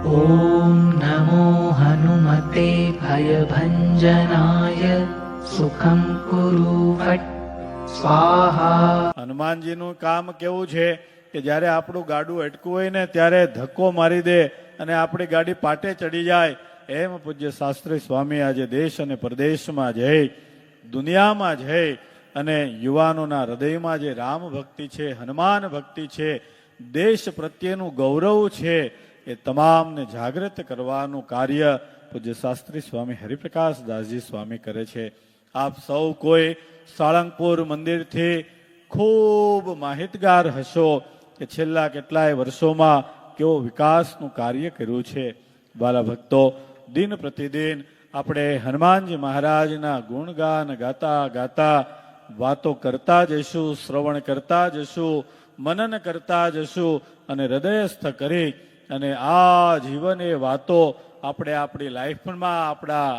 ॐ नमो हनुमते भयभञ्जनाय सुखं कुरु फट् स्वाहा। હનુમાનજીનું કામ કેવું છે કે જ્યારે આપણું ગાડું અટકવું હોય ને ત્યારે ધક્કો મારી દે અને આપણી ગાડી પાટે ચડી જાય. એમ પૂજ્ય શાસ્ત્રી સ્વામી આજે દેશ અને પ્રદેશમાં જઈ, દુનિયામાં જઈ અને યુવાનોના હૃદયમાં જે રામ ભક્તિ છે, હનુમાન ભક્તિ છે, દેશ પ્રત્યેનું ગૌરવ છે, એ તમામને જાગૃત કરવાનું કાર્ય પૂજ્ય શાસ્ત્રી સ્વામી હરિપ્રકાશ દાસજી સ્વામી કરે છે. આપ સૌ કોઈ સાળંગપુર મંદિરથી ખૂબ માહિતગાર હશો કે છેલ્લા કેટલાય વર્ષોમાં કેવો વિકાસનું કાર્ય કર્યું છે. વાલા ભક્તો, દિન પ્રતિદિન આપણે હનુમાનજી મહારાજના ગુણગાન ગાતા ગાતા વાતો કરતા જઈશું, શ્રવણ કરતા જશું, મનન કરતા જશું અને હૃદયસ્થ કરી અને આ જીવન એ વાતો આપણે આપણી લાઈફમાં, આપણા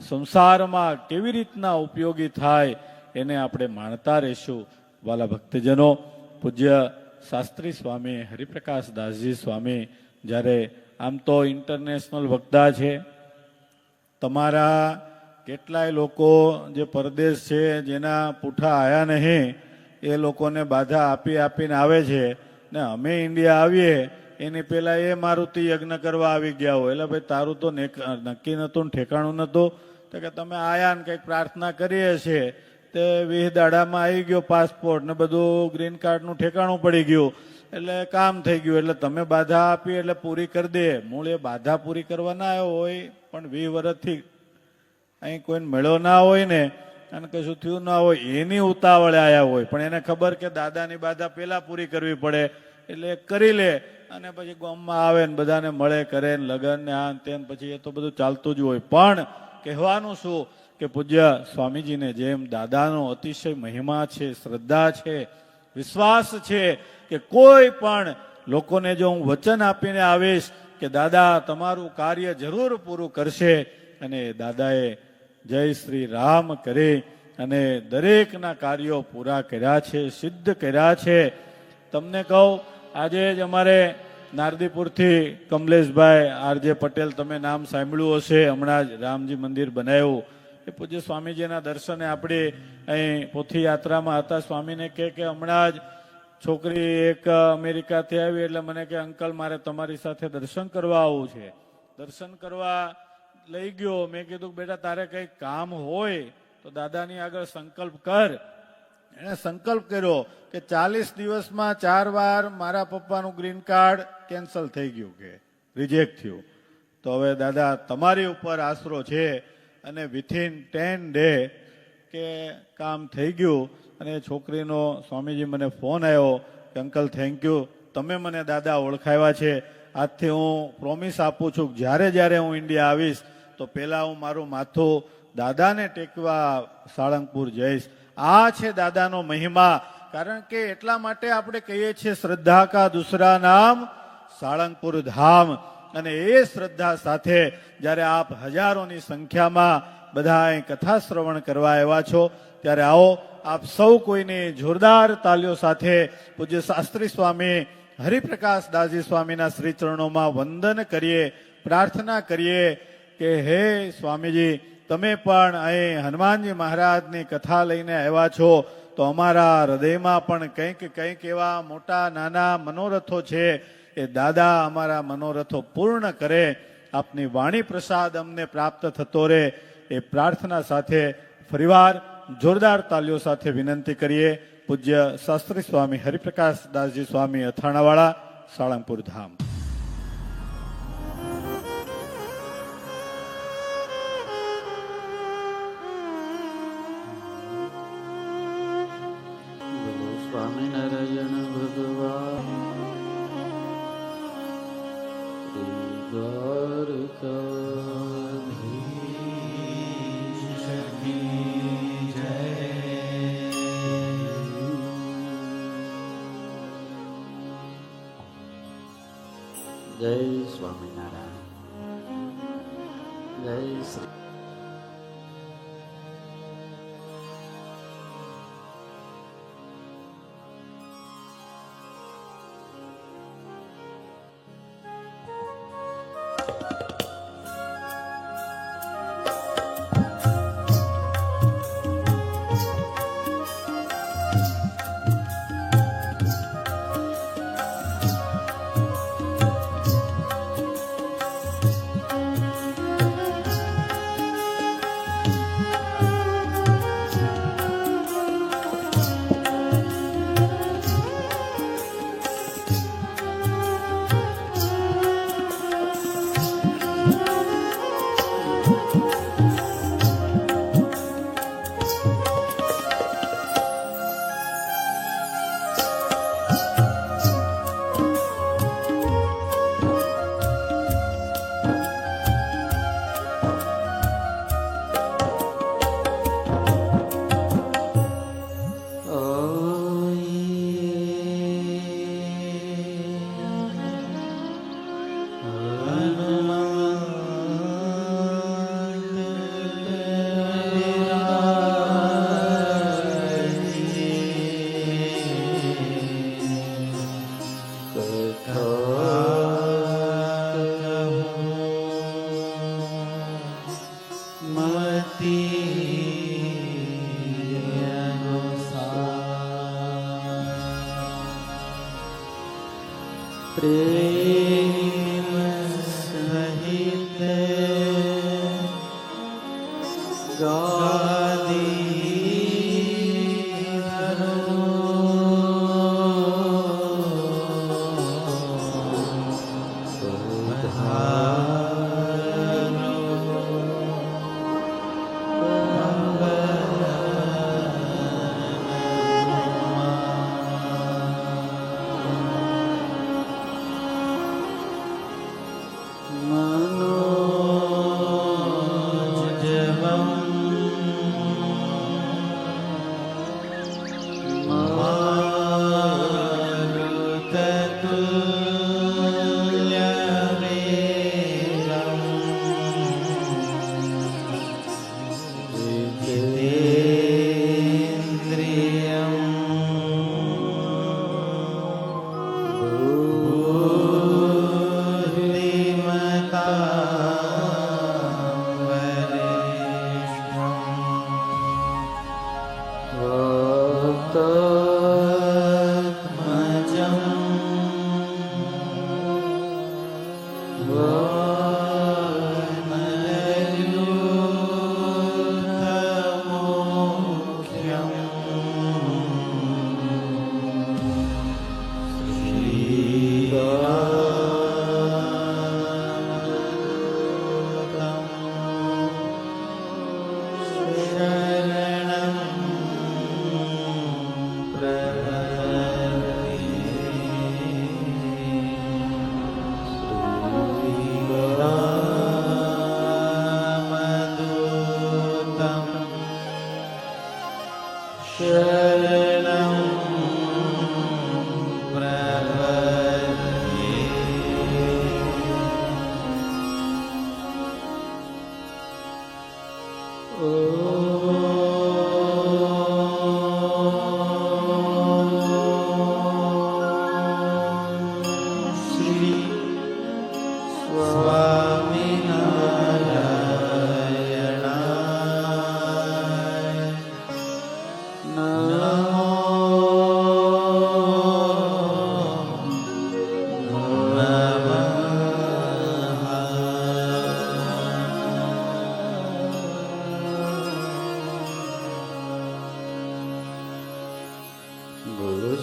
સંસારમાં કેવી રીતના ઉપયોગી થાય એને આપણે માણતા રહીશું. વાલા ભક્તજનો, પૂજ્ય શાસ્ત્રી સ્વામી હરિપ્રકાશ દાસજી સ્વામી જ્યારે આમ તો ઇન્ટરનેશનલ વક્તા છે, તમારા કેટલાય લોકો જે પરદેશ છે, જેના પૂઠા આયા નહીં, એ લોકોને બાધા આપી આપીને આવે છે ને અમે ઇન્ડિયા આવીએ એની પહેલાં એ મારુતિ યજ્ઞ કરવા આવી ગયા હોય. એટલે ભાઈ તારું તો નક્કી નહોતું, ઠેકાણું નહોતું, તો કે તમે આયા ને કંઈક પ્રાર્થના કરીએ છીએ તે 20 દાડામાં આવી ગયો પાસપોર્ટ ને બધું, ગ્રીન કાર્ડનું ઠેકાણું પડી ગયું, એટલે કામ થઈ ગયું, એટલે તમે બાધા આપી એટલે પૂરી કરી દે. મૂળ એ બાધા પૂરી કરવા ના આવ્યો હોય, પણ 20 વર્ષથી અહીં કોઈને મળ્યો ના હોય ને અને કશું થયું ના હોય, એની ઉતાવળે આવ્યા હોય, પણ એને ખબર કે દાદાની બાધા પહેલા પૂરી કરવી પડે એટલે કરી લે અને પછી ગામમાં આવે ને બધાને મળે, કરે ને લગન ને આ તે, પછી એ તો બધું ચાલતું જ હોય. પણ કહેવાનું શું કે પૂજ્ય સ્વામીજીને જેમ દાદાનો અતિશય મહિમા છે, શ્રદ્ધા છે, વિશ્વાસ છે કે કોઈ પણ લોકોને જો હું વચન આપીને આવીશ કે દાદા તમારું કાર્ય જરૂર પૂરું કરશે, અને દાદાએ જય શ્રી રામ કરી અને દરેકના કાર્યો પૂરા કર્યા છે, સિદ્ધ કર્યા છે. તમને કહું, આજે જ અમારે નારદીપુરથી કમલેશભાઈ આરજે પટેલ, તમે નામ સાંભળ્યું હશે, હમણાં જ રામજી મંદિર બનાવ્યું, એ પૂજ્ય સ્વામીજીના દર્શને આપણે અહીં પોથી યાત્રામાં હતા. સ્વામીને કે હમણાં જ છોકરી એક અમેરિકાથી આવી એટલે મને કે અંકલ મારે તમારી સાથે દર્શન કરવા આવવું છે. દર્શન કરવા લઈ ગયો. મેં કીધું બેટા તારે કંઈક કામ હોય તો દાદાની આગળ સંકલ્પ કર. એણે સંકલ્પ કર્યો કે 40 દિવસમાં 4 વાર મારા પપ્પાનું ગ્રીન કાર્ડ કેન્સલ થઈ ગયું, કે રિજેક્ટ થયું. તો હવે દાદા તમારી ઉપર આશરો છે અને વિથિન 10 ડે કે કામ થઈ ગયું. અને છોકરીનો સ્વામીજી મને ફોન આવ્યો કે અંકલ થેન્ક યુ, તમે મને દાદા ઓળખાવ્યા છે. આજથી હું પ્રોમિસ આપું છું કે જ્યારે જ્યારે હું ઇન્ડિયા આવીશ તો પહેલાં હું મારું માથું દાદાને ટેકવા સાળંગપુર જઈશ. આ છે દાદાનો મહિમા. કારણ કે એટલા માટે આપણે કહીએ છીએ શ્રદ્ધા કા દૂસરા નામ સાળંગપુર ધામ. અને એ શ્રદ્ધા સાથે જ્યારે આપ હજારોની સંખ્યામાં બધા અહીં કથા શ્રવણ કરવા આવ્યા છો, ત્યારે આવો આપ સૌ કોઈને જોરદાર તાલીઓ સાથે પૂજ્ય શાસ્ત્રી સ્વામી હરિપ્રકાશ દાસજી સ્વામીના શ્રી ચરણોમાં વંદન કરીએ, પ્રાર્થના કરીએ કે હે સ્વામીજી, તમે પણ અહીં હનુમાનજી મહારાજની કથા લઈને આવ્યા છો તો અમારા હૃદયમાં પણ કંઈક એવા મોટા નાના મનોરથો છે, એ દાદા અમારા મનોરથો પૂર્ણ કરે. આપની વાણી પ્રસાદ અમને પ્રાપ્ત થતો રહે, એ પ્રાર્થના સાથે ફરીવાર જોરદાર તાલીઓ સાથે વિનંતી કરીએ. પૂજ્ય શાસ્ત્રી સ્વામી હરિપ્રકાશ દાસજી સ્વામી અથાણાવાળા, સાળંગપુર ધામ. સ્વામિનારાયણ ભગવાન જય સ્વામિનારાયણ. જય શ્રી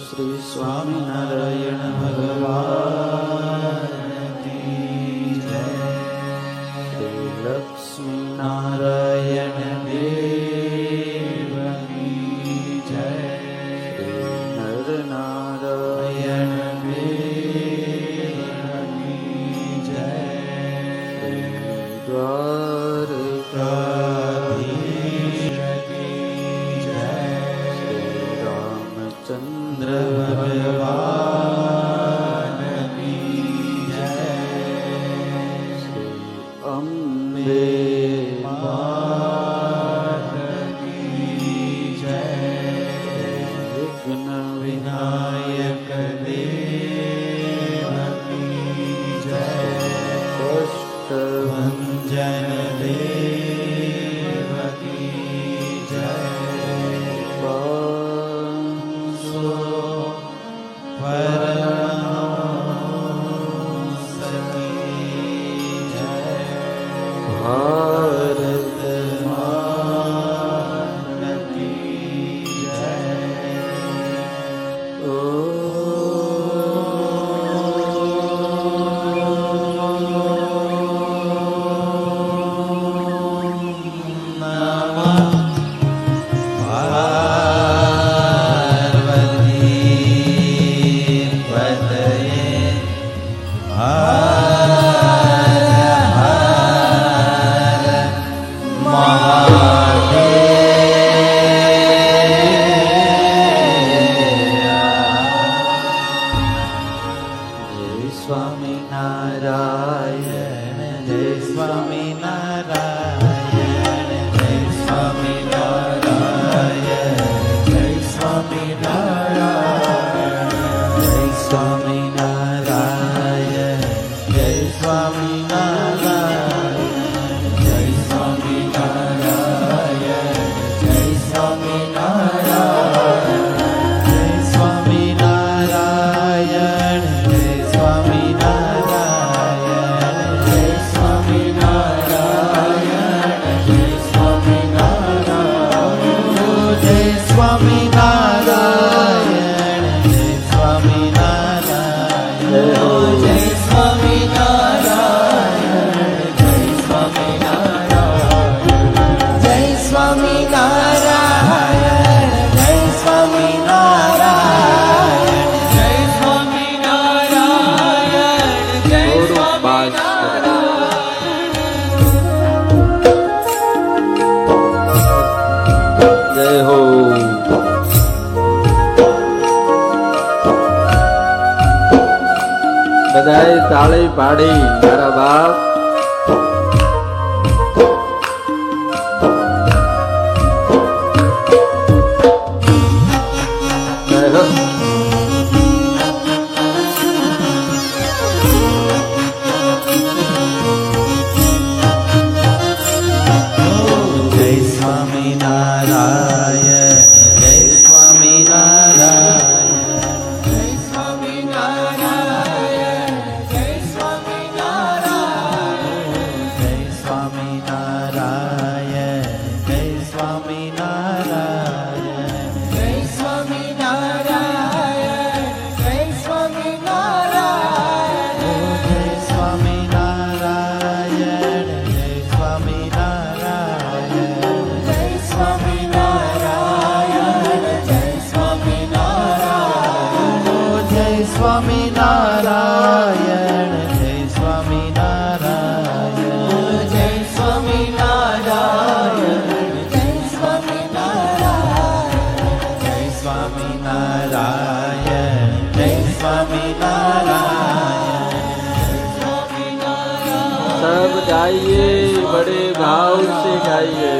શ્રી સ્વામિનારાયણ ભગવાન કી જય. શ્રી લક્ષ્મી નારાયણ દેવ કી જય. શ્રી નર નારાયણ દેવ કી જય. શ્રી દ્વારકાધીશ કી જય. શ્રી રામચંદ્ર ભગવાન કી જય. શ્રી અંબે માત કી જય. વિઘ્ન વિનાયક દેવ કી જય. કષ્ટભંજન દેવ કી જય. પાંચસો પરમહંસ કી જય. ભારત માતા કી જય. સ્વામિનારાયણ જય સ્વામિનારાયણ જય સ્વામિનારાયણ જય સ્વામિનારાયણ જય સ્વામિનારાયણ જય સ્વામિનારાયણ જય સ્વામિનારાયણ જય સ્વામિનારાયણ જય સ્વામિનારાયણ જય સ્વામિનારાયણ જય સ્વામિનારાયણ જય સ્વામિનારાયણ જય સ્વામિનારાયણ જય સ્વામિનારાયણ જય સ્વામિનારાયણ તાળી પાડી મારા બાપ. જય સ્વામિનારાયણ જય સ્વામિનારાયણ જય સ્વામિનારાયણ જય સ્વામિનારાયણ જય સ્વામિનારાયણ જય સ્વામિનારાયણ જય સ્વામિનારાયણ જય સ્વામિનારાયણ જય સ્વામિનારાયણ જય સ્વામિનારાયણ જય સ્વામિનારાયણ જય સ્વામિનારાયણ જય સ્વામિનારાયણ જય સ્વામિનારાયણ જય સ્વામિનારાયણ જય સ્વામિનારાયણ જય સ્વામિનારાયણ જય સ્વામિનારાયણ सब गाइए, बड़े भाव से गाइए.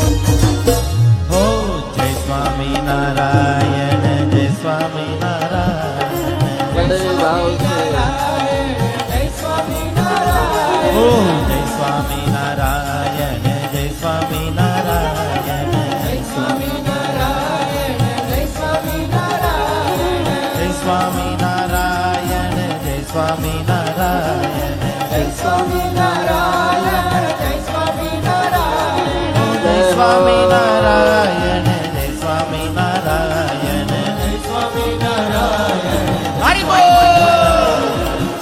हो जय स्वामिनारायण जय स्वामिनारायण बड़े भाव से हो जय स्वामिनारायण जय स्वामिनारायण जय स्वामिनारायण जय स्वामिनारायण जय स्वामिनारायण जय स्वामिनारायण जय स्वामिनारायण जय स्वामिनारायण जय स्वामिनारायण जय स्वामिनारायण जय स्वामिनारायण हरि बोल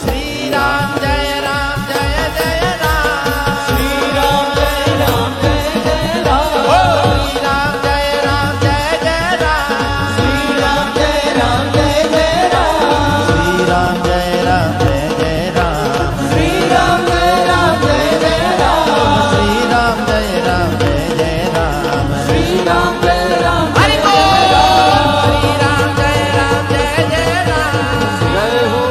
श्री राम जय राम जय जय राम श्री राम जय राम जय जय राम श्री राम जय राम जय जय राम श्री राम जय राम जय जय राम श्री राम जय राम जय जय राम श्री राम जय राम जय जय राम श्री राम जय राम जय जय राम श्री राम जय राम हरि बोल श्री राम जय राम जय जय राम जय हो.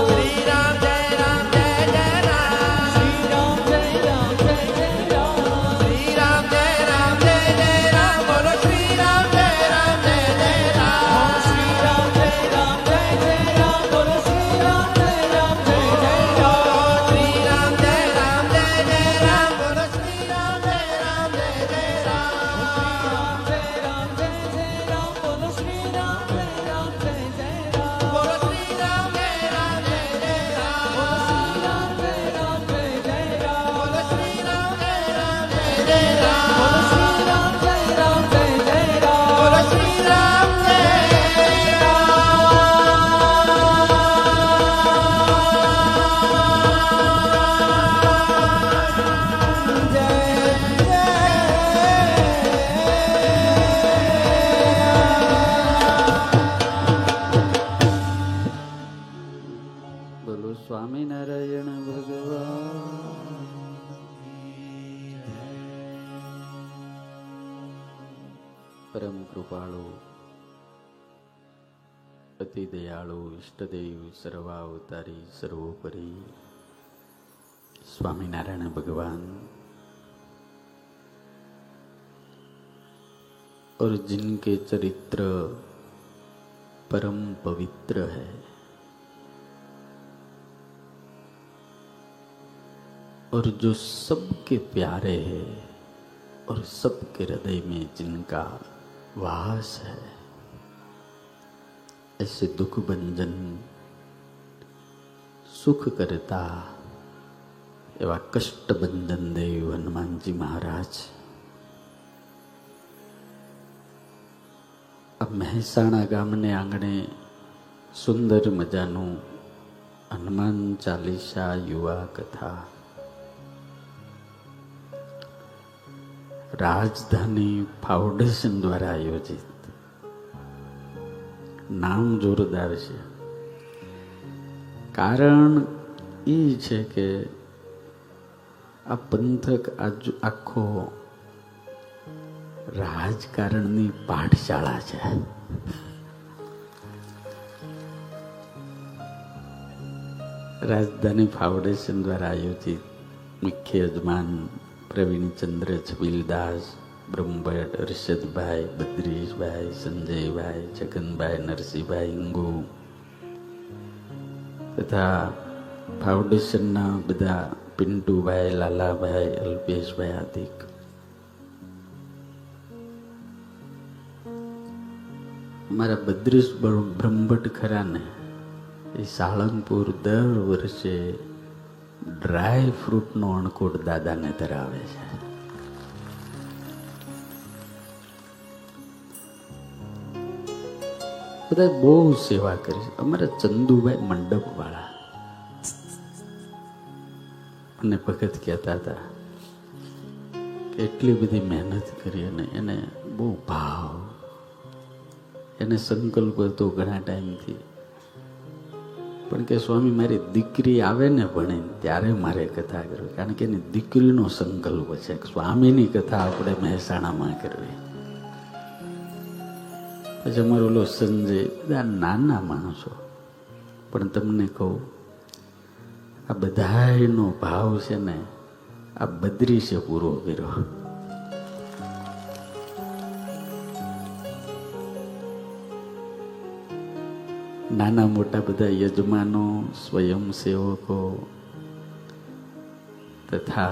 श्री राम जय राम जय जय राम श्री राम जय राम जय जय राम श्री राम जय राम जय जय राम बोलो श्री राम जय राम जय जय राम श्री राम जय राम जय जय राम बोलो श्री राम जय राम जय जय राम श्री राम जय राम जय जय राम बोलो श्री राम जय राम जय जय राम श्री राम जय राम जय जय राम बोलो श्री राम जय राम जय जय राम बोलो श्री राम जय राम जय जय राम बोलो श्री राम जय राम जय जय राम बोलो श्री राम जय राम जय जय राम बोलो श्री राम जय બોલો સ્વામિનારાયણ ભગવાન. પરમ કૃપાળુ અતિ દયાળુ ઇષ્ટદેવ સર્વાવતારી સર્વોપરી स्वामीनारायण भगवान और जिनके चरित्र परम पवित्र है और जो सबके प्यारे है और सबके हृदय में जिनका वास है, ऐसे दुख भंजन सुख करता एवा कष्ट बंधन देव हनुमान जी महाराज अब મહેસાણા ગામને આંગણે સુંદર મજાનું હનુમાન ચાલીસા યુવા કથા રાજધાની ફાઉન્ડેશન દ્વારા આયોજિત. નામ જોરદાર છે. કારણ એ છે કે આ પંથક આખો રાજકારણની પાઠશાળા છે. રાજધાની ફાઉન્ડેશન દ્વારા આયોજિત મુખ્ય યજમાન પ્રવીણચંદ્ર છબીલદાસ, બ્રહ્મભટ્ટ, અરશદભાઈ, બદ્રીશભાઈ, સંજયભાઈ, જગનભાઈ, નરસિંહભાઈ હિંગુ તથા ફાઉન્ડેશનના બધા પિન્ટુભાઈ, લાલાભાઈ, અલ્પેશભાઈ આદિક, અમારા બદ્રીશ બ્રહ્મભટ્ટ ખરાને એ સાળંગપુર દર વર્ષે ડ્રાય ફ્રૂટનો અણકોટ દાદાને ધરાવે છે. બધા બહુ સેવા કરી છે. અમારા ચંદુભાઈ મંડપ વાળા અને ભગત કહેતા હતા કે એટલી બધી મહેનત કરી અને એને બહુ ભાવ, એને સંકલ્પ હતો ઘણા ટાઈમથી, પણ કે સ્વામી મારી દીકરી આવે ને ભણે ત્યારે મારે કથા કરવી, કારણ કે એની દીકરીનો સંકલ્પ છે. સ્વામીની કથા આપણે મહેસાણામાં કરવી. પછી અમારો ઓલો સંજય, બધા નાના માણસો, પણ તમને કહું આ બધાનો ભાવ છે ને આ બદ્રીશે પૂરો કર્યો. નાના મોટા બધા યજમાનો, स्वयंसेवको तथा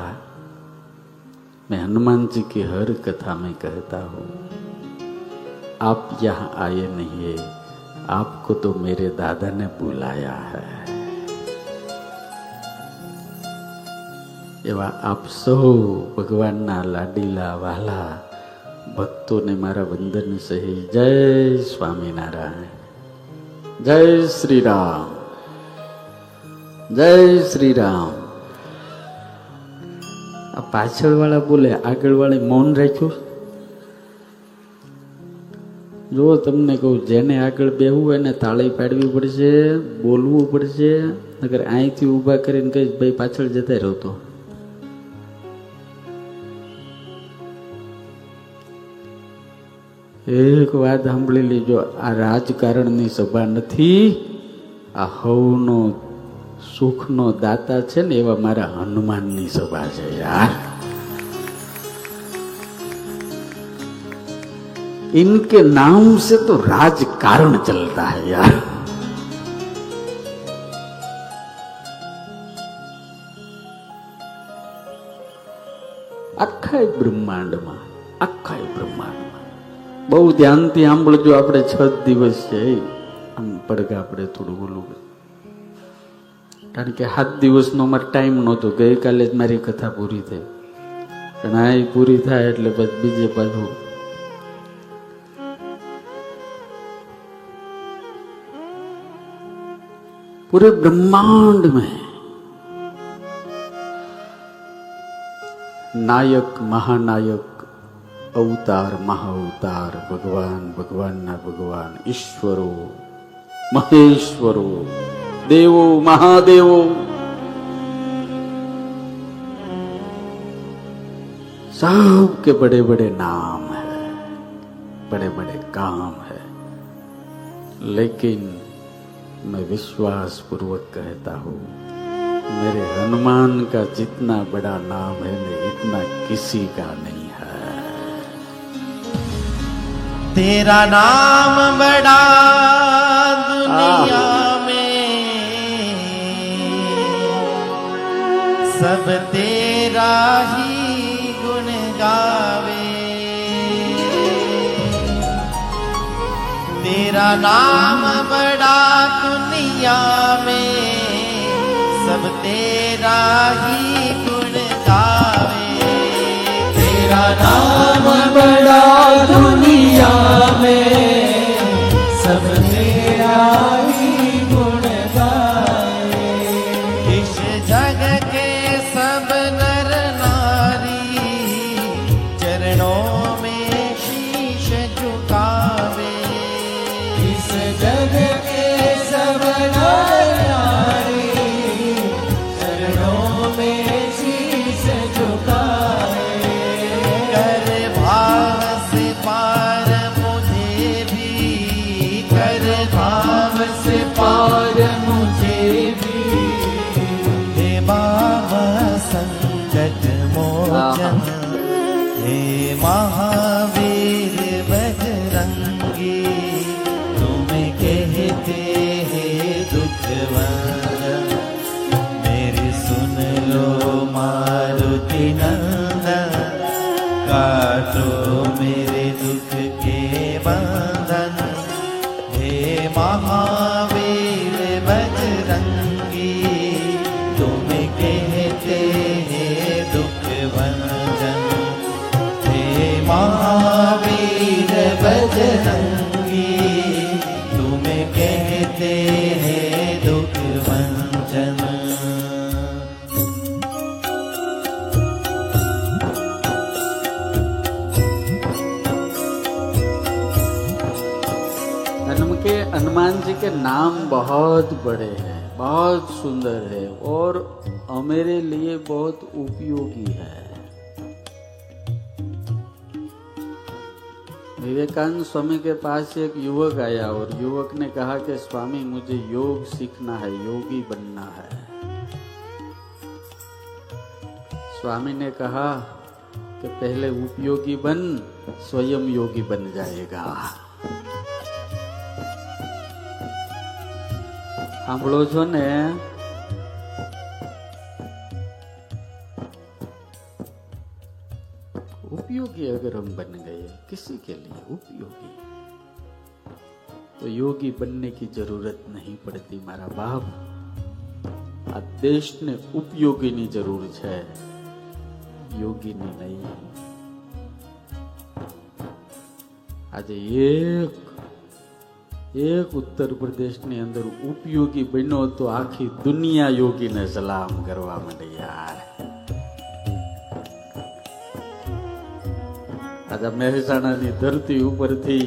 मैं हनुमान जी की हर कथा में कहता हूँ, आप यहाँ आए नहीं है, आपको तो मेरे दादा ने बुलाया है. एवा आप सौ भगवानना लाडीला वाला भक्तों ने मारा वंदन सही. जय स्वामीनारायण. जय श्री राम. जय श्री राम. आ पाछळ वाला बोले, આગળ વાળે મૌન રાખ્યું. જો તમને કહું, જેને આગળ બેહવું હોય ને તાળી પાડવી પડશે, બોલવું પડશે, નકર અહીંથી ઊભા કરીને કહીશ ભાઈ પાછળ જતા રહો. તો એક વાત સાંભળી લેજો, આ રાજકારણની સભા નથી, આ હવનો સુખનો દાતા છે ને એવા મારા હનુમાનની સભા છે યાર. इनके नाम से तो राजकारण चलता है यार. આખા બ્રહ્માંડમાં બહુ ધ્યાનથી સાંભળજો. આપણે 6 દિવસ છે, આમ પડઘા આપણે થોડું બોલું, કારણ કે 7 દિવસનો મારો ટાઈમ નહોતો. ગઈકાલે જ મારી કથા પૂરી થઈ, પણ આ પૂરી થાય એટલે પછી બીજે પાછું पूरे ब्रह्मांड में नायक महानायक अवतार महाअवतार भगवान ना भगवान ईश्वरो महेश्वरो देवो महादेवो सब के बड़े बड़े नाम है, बड़े बड़े काम है, लेकिन मैं विश्वास पूर्वक कहता हूँ, मेरे हनुमान का जितना बड़ा नाम है ना, इतना किसी का नहीं है. तेरा नाम बड़ा दुनिया में, सब तेरा ही गुण गावे. तेरा नाम बड़ा दुनिया में, सब तेरा ही गुण गावे. तेरा नाम बड़ा दुनिया में, सब तेरा ही जेवी हे बाबा संकट मोचन हे महावीर बजरंगी तुम कहते हैं दुख भंजन मेरी सुन लो मारुति नंदन काटो मेरे दुख के बंधन हे महावीर बजरंगी तुम कहते हैं दुख भंजन हे महावीर बजरंगी तुम कहते हैं दुख भंजन। हनुमान जी के नाम बहुत बड़े हैं, बहुत सुंदर है और हमारे लिए बहुत उपयोगी है। विवेकानंद स्वामी के पास एक युवक आया और युवक ने कहा कि स्वामी मुझे योग सीखना है, योगी बनना है। स्वामी ने कहा कि पहले उपयोगी बन, स्वयं योगी बन जाएगा। સાંભળો છો ને? उपयोगी अगर हम बन गए किसी के लिए उपयोगी तो योगी बनने की जरूरत नहीं पड़ती मारा बाप। आ देश ने उपयोगी ની જરૂર છે, યોગી ની નહીં। આજે એક उत्तर प्रदेश ની અંદર उपयोगी બન્યો તો આખી દુનિયા યોગી ને સલામ કરવા માંડી યાર। આજે મહેસાણાની ધરતી ઉપરથી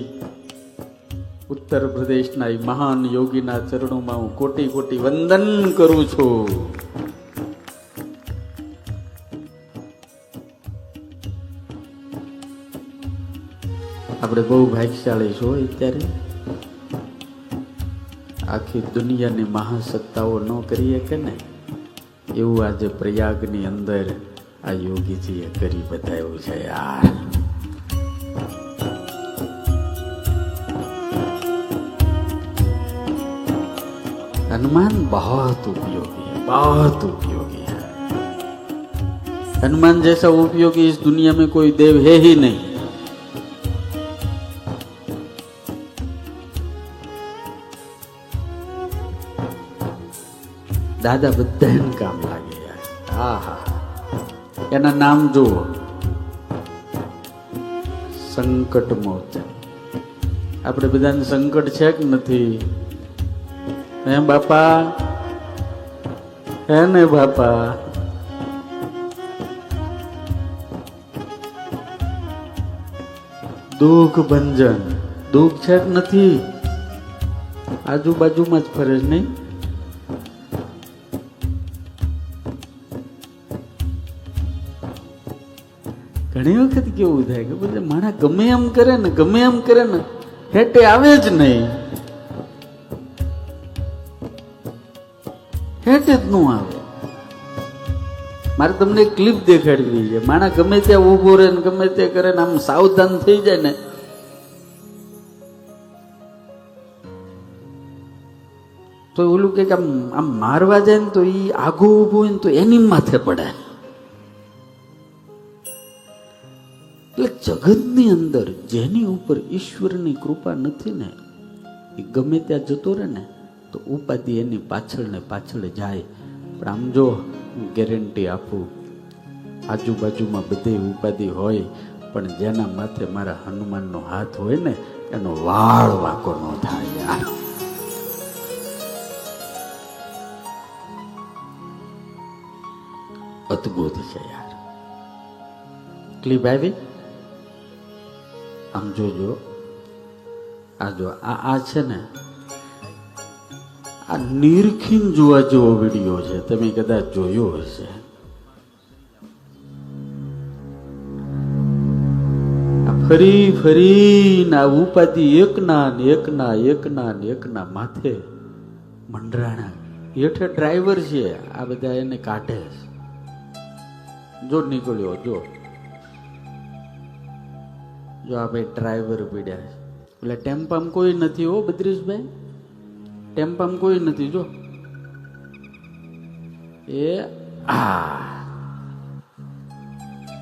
ઉત્તર પ્રદેશના એ મહાન યોગીના ચરણોમાં હું કોટી કોટી વંદન કરું છું। આપણે બહુ ભાગ્યશાળી છો અત્યારે આખી દુનિયાની મહાસત્તાઓ ન કરીએ કે ને એવું આજે પ્રયાગની અંદર આ યોગીજીએ કરી બતાવ્યું છે યાર। हनुमान बहुत उपयोगी है, बहुत उपयोगी है। हनुमान जैसा उपयोगी इस दुनिया में कोई देव है ही नहीं। દાદા બધાને કામ લાગે યાર। હા હા, એના નામ જુઓ, સંકટ મોચન। આપણે બધાને સંકટ છે કે નથી? હે બાપા, હે ને બાપા? દુઃખ ભંજન, દુઃખ છે કે નથી? આજુબાજુમાં જ ફરે નહીં? ઘણી વખત કેવું થાય કે બધા માણસ ગમે એમ કરે ને હેઠે આવે જ નહીં, હેઠે જ ન આવે। મારે તમને એક ક્લિપ દેખાડવી છે। માણસ ગમે ત્યાં ઊભો રહે ને ગમે તે કરે ને આમ સાવધાન થઈ જાય ને તો ઓલું કે આમ મારવા જાય ને તો એ આગો ઊભો હોય ને તો એની માથે પડે। એટલે જગતની અંદર જેની ઉપર ઈશ્વરની કૃપા નથી ને એ ગમે ત્યાં જતો રહે ને તો ઉપાધિ એની પાછળ ને પાછળ જાય। પણ આમ જો હું ગેરંટી આપું, આજુબાજુમાં બધે ઉપાધિ હોય પણ જેના માથે મારા હનુમાનનો હાથ હોય ને એનો વાળ વાંકો ન થાય યાર। અદ્ભુત છે યાર। ક્લિપ આવી? આમ જોજો, આ જો આ છે ને આ નિરખીન જોવા જેવો વિડીયો છે, તમે કદાચ જોયો હશે। આ ફરી ફરીને આ ઉપાધિ એકના માથે મંડરાણા હેઠે ડ્રાઈવર છે, આ બધા એને કાઢે છે. જો નીકળ્યો, જો આ ભાઈ ડ્રાઈવર પીડ્યા છે. એટલે ટેમ્પામાં કોઈ નથી હો બદ્રીશભાઈ, ટેમ્પામાં કોઈ નથી. જો એ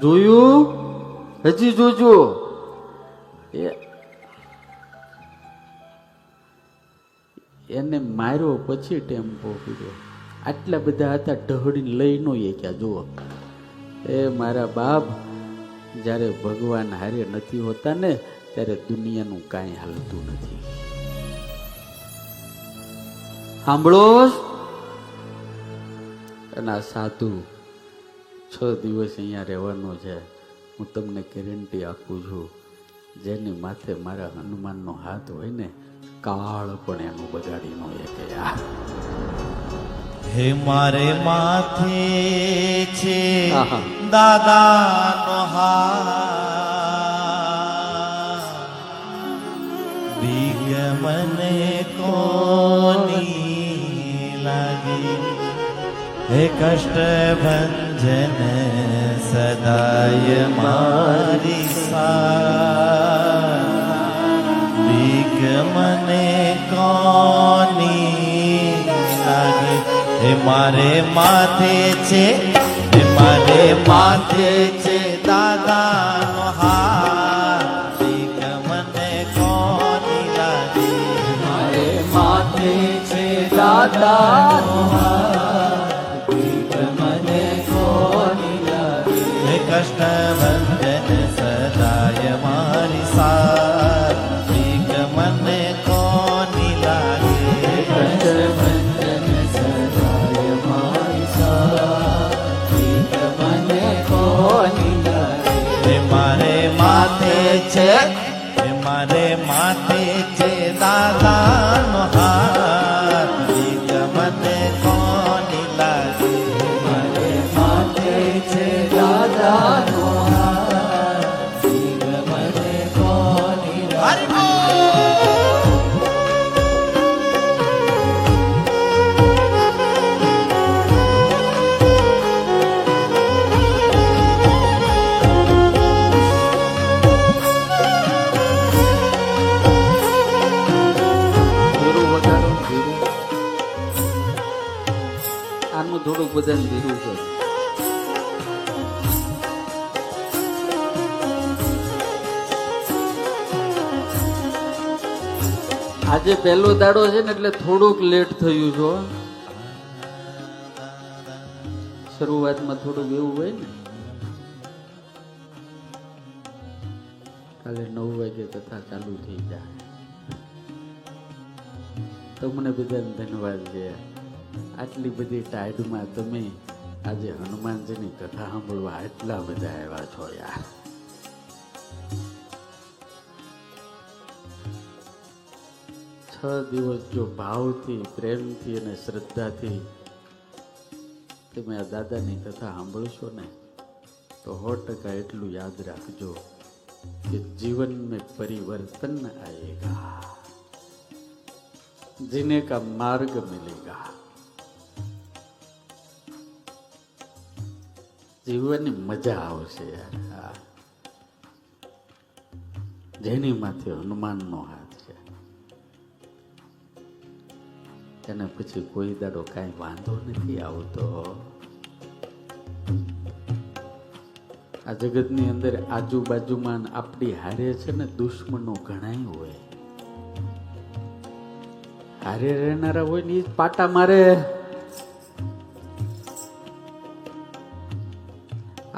જોયું, હજી જોજો. એને માર્યો પછી ટેમ્પો પીડ્યો. આટલા બધા હતા, ઢહડીને લઈ નો એ ક્યાં. જુઓ એ મારા બાપ, જ્યારે ભગવાન હારે નથી હોતા ને ત્યારે દુનિયાનું કાંઈ હાલતું નથી. સાંભળો. અને આ સાધુ 6 દિવસ અહીંયા રહેવાનો છે. હું તમને ગેરંટી આપું છું, જેની માથે મારા હનુમાનનો હાથ હોય ને, કાળ પણ એનું બગાડી નો શકે. હે મારે માથે છે દાદાનો હાથ, બીક મને કોની લાગી. હે કષ્ટ ભંજન સદાય મારી સાથ, બીક મને કોની લાગી. હે મારે માથે છે, હે મારે માથે છે દાદાનો હાથ, બીક મને કોની લાગી. મારે માથે છે દાદાનો હાથ, બીક મને કોની લાગી. હે કષ્ટ ભંજન સદાય મારી સાથ, બીક મને કોની લાગી. કષ્ટ ભંજન સદાય મારી સાથ, બીક મને કોની લાગી. હે મારે માથે છે, હે મારે માથે છે દાદાનો હાથ, બીક મને કોની લાગી. મારે માથે છે દાદાનો હાથ, બીક મને કોની લાગી. આનું થોડુંક બધાને ધીરું છે. આજે પહેલો દાડો છે ને એટલે થોડુંક લેટ થયું છે. શરૂઆતમાં થોડુંક એવું હોય ને. કાલે 9 વાગે કથા ચાલુ થઈ જાય. તમને બધાને ધન્યવાદ છે. આટલી બધી ટાઈડમાં તમે આજે હનુમાનજીની કથા સાંભળવા આટલા બધા આવ્યા છો યાર. છ દિવસ જો ભાવથી, પ્રેમથી અને શ્રદ્ધાથી તમે આ દાદાની કથા સાંભળશો ને તો 100% એટલું યાદ રાખજો કે જીવન में परिवर्तन आएगा, जीने का मार्ग मिलेगा. જીવનની મજા આવશે યાર. જેની માથે હનુમાનનો હાથ છે તેને પછી કોઈ દાડો કાંઈ વાંધો નથી આવતો. આ જગતની અંદર આજુબાજુમાં આપણી હારે છે ને દુશ્મનો ઘણાય હોય. હારે રહેનારા હોય ને એ જ પાટા મારે.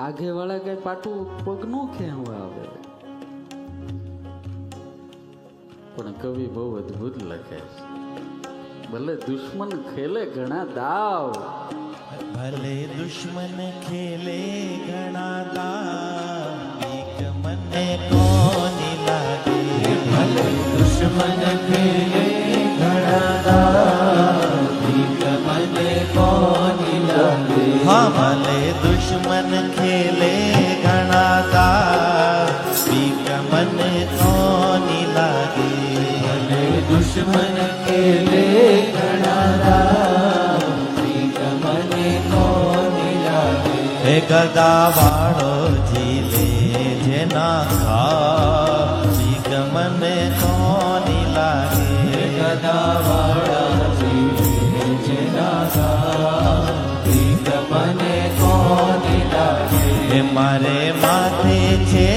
આગે વાળા કઈ પાટું પગ નો ખેંચવા આવે. પણ કવિ બહુ અદભુત લખે છે. ભલે દુશ્મન ખેલે ઘણા દાવ, ભલે દુશ્મન ખેલે ઘણા દાવ, બીક મને કોની લાગી. ભલે દુશ્મન ખેલે ઘણા દાવ, બીક મને કોની લાગે. હા ભલે દુશ્મન ખેલે ઘણા દાવ, બીક મને કોની લાગી. ભલે દુશ્મન ખેલે ઘણા દાવ, ગદા વાળો જીલે જેના ઘા ભીખ મને કોની લાગે ગદા વાળો જીલે જેના ઘા ભીખ મને કોની લાગે હે મારે માથે છે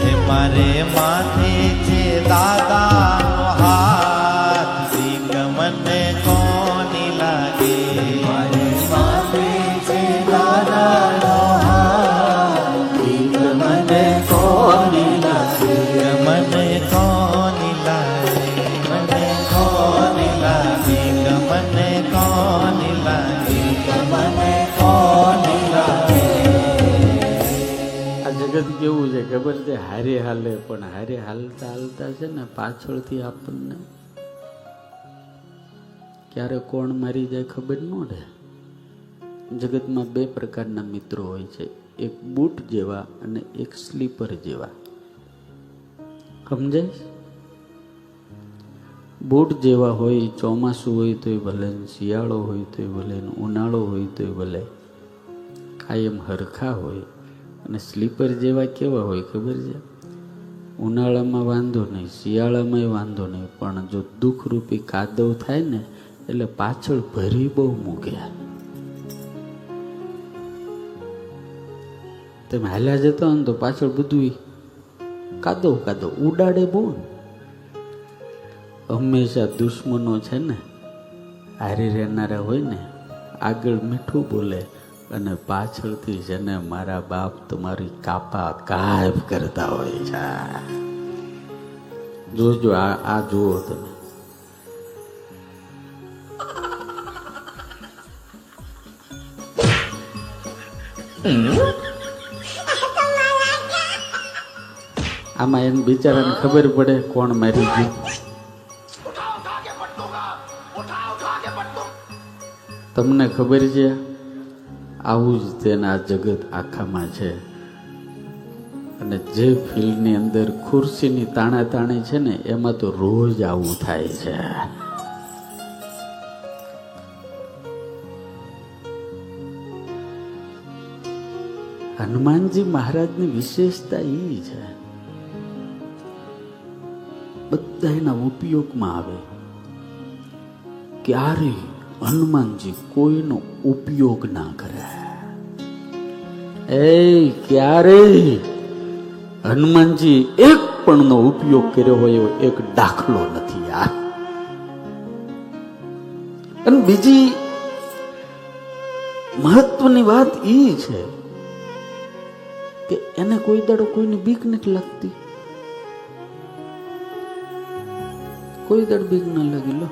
હે મારે માથે છે દાદાનો હાથ ભીખ મને કોની લાગે મારે માથે છે દાદાનો હાથ ભીખ મને કોની લાગે મને કોની લાગે મને કોની લાગે મને કોની લાગે મને કોની લાગે આ જગત કેવું છે ખબર છે? હારે હાલે, પણ હારે હાલતા હાલતા છે ને પાછળથી આપણને ક્યારે કોણ મારી જાય ખબર ન રહે. જગતમાં બે પ્રકારના મિત્રો હોય છે, એક બૂટ જેવા અને એક સ્લીપર જેવા. સમજાય? બૂટ જેવા હોય, ચોમાસું હોય તોય ભલે, શિયાળો હોય તોય ભલે, ઉનાળો હોય તોય ભલે, કાયમ હરખા હોય. અને સ્લીપર જેવા કેવા હોય ખબર છે? ઉનાળામાં વાંધો નહીં, શિયાળામાંય વાંધો નહીં, પણ જો દુઃખરૂપી કાદવ થાય ને એટલે પાછળ ભરી બહુ મૂકે. તમે હાલ્યા જતા હોય ને તો પાછળ બધું કાદવ કાદવ ઉડાડે બહુ. હંમેશા દુશ્મનો છે ને હારી રહેનારા હોય ને, આગળ મીઠું બોલે અને પાછળથી છે ને મારા બાપ તમારી કાપા કાપ કરતા હોય છે. જોજો આ જુઓ તમે. આમાં એને બિચારાને ખબર પડે કોણ મારી ગયું. તમને ખબર છે? આવું જ તેના જગત આખામાં છે. અને જે ફિલ્ડની અંદર ખુરશીની તાણાતાણી છે ને એમાં તો રોજ આવું થાય છે. હનુમાનજી મહારાજની વિશેષતા એ છે, બધા એના ઉપયોગમાં આવે. ક્યારે હનુમાનજી કોઈનો ઉપયોગ ના કરે. ક્યારે હનુમાનજી એક પણ નો ઉપયોગ કર્યો હોય એવો એક દાખલો નથી યાર. અને બીજી મહત્વની વાત એ છે કે એને કોઈ દાડો કોઈની બીક નથી લાગતી. કોઈ દાડો બીક ના લાગી. લો,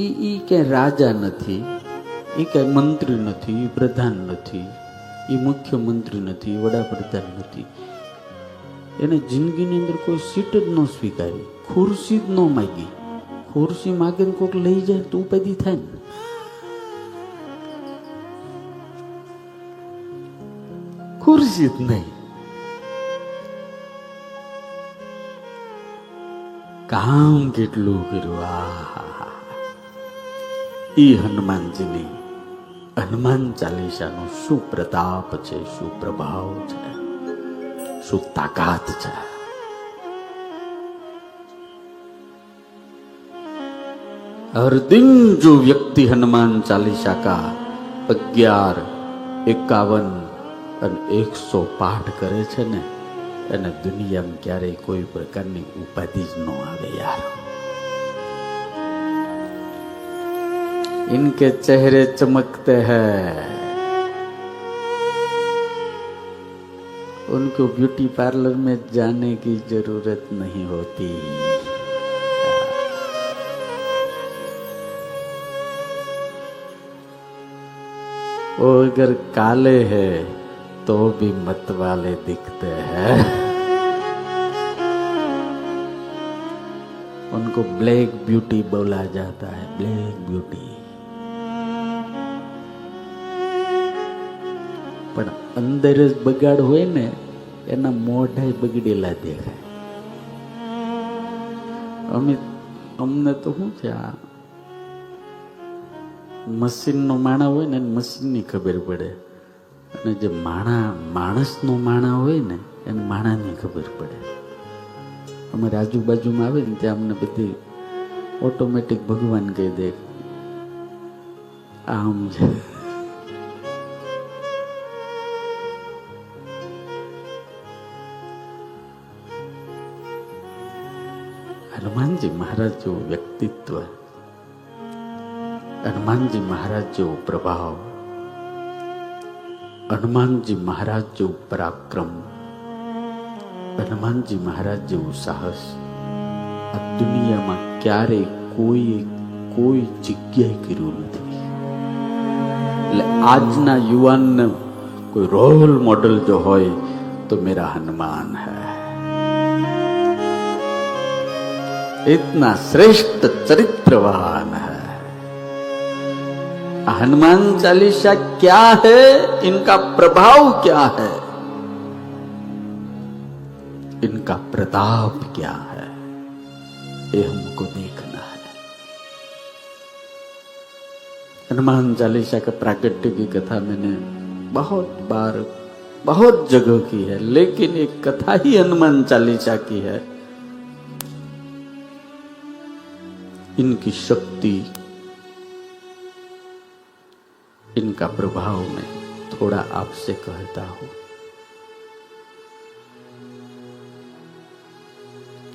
ઈ કે રાજા નથી, ઈ કે મંત્રી નથી, ઈ પ્રધાન નથી, ઈ મુખ્યમંત્રી નથી, વડાપ્રધાન નથી. એને જિંદગીની અંદર કોઈ સીટ જ ન સ્વીકારી, ખુરશી જ ન માગી. ખુરશી માગે ને કોઈક લઈ જાય તો ઉપાધિ થાય ને. ખુરશી જ નહીં, કામ કેટલું કર્યું. ઈ હનુમાનજીની હનુમાન ચાલીસાનો શું પ્રતાપ છે, શું પ્રભાવ છે, શું તાકાત છે. हर दिन जो व्यक्ति हनुमान चालीसा का 11, 51 અને 100 પાઠ કરે છે ને એને દુનિયામાં ક્યારેય કોઈ પ્રકારની ઉપાધિ જ ન આવે યાર. इनके चेहरे चमकते हैं, उनको ब्यूटी पार्लर में जाने की जरूरत नहीं होती. वो अगर काले हैं तो भी मत वाले दिखते हैं. उनको ब्लैक ब्यूटी बोला जाता है, ब्लैक ब्यूटी. પણ અંદર જ બગાડ હોય ને એના મોઢા બગડેલા દેખાય. અમને તો શું છે, આ મશીનનો માણા હોય ને એને મશીનની ખબર પડે, અને જે માણસનો માણા હોય ને એને માણાની ખબર પડે. અમારે આજુબાજુમાં આવે ને ત્યાં અમને બધી ઓટોમેટિક ભગવાન કહી દે આમ છે. હનુમાનજી મહારાજ જેવું વ્યક્તિત્વ, હનુમાનજી મહારાજ જેવો પ્રભાવ, હનુમાનજી મહારાજ જેવું પરાક્રમ, હનુમાનજી મહારાજ જેવું સાહસ આ દુનિયામાં ક્યારેય કોઈ જગ્યાએ કર્યું નથી. એટલે આજના યુવાનને કોઈ રોલ મોડલ જો હોય તો મેરા હનુમાન હૈ. इतना श्रेष्ठ चरित्रवान है. हनुमान चालीसा क्या है, इनका प्रभाव क्या है, इनका प्रताप क्या है, ये हमको देखना है. हनुमान चालीसा का प्राकट्य की कथा मैंने बहुत बार बहुत जगह की है, लेकिन एक कथा ही हनुमान चालीसा की है. इनकी शक्ति, इनका प्रभाव मैं थोड़ा आपसे कहता हूं.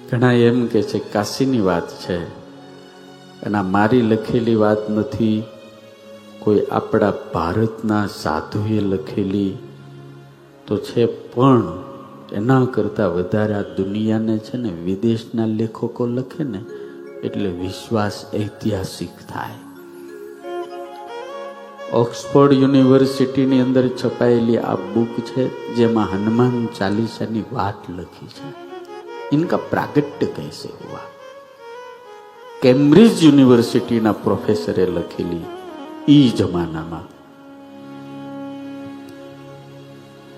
घणा एम के छे काशीनी વાત છે અને મારી લખેલી વાત નથી, કોઈ આપણા ભારતના સાધુએ લખેલી તો છે, પણ એના કરતા વધારે આ દુનિયાને છે ને વિદેશના લેખકો લખે ને એટલે વિશ્વાસ ઐતિહાસિક થાય. ઓક્સફોર્ડ યુનિવર્સિટીની અંદર છપાયેલી આ બુક છે જેમાં હનુમાન ચાલીસાની વાત લખી છે. इनका प्रागट्य कैसे हुआ, કેમ્બ્રિજ યુનિવર્સિટીના પ્રોફેસરે લખેલી ઈ જમાનામાં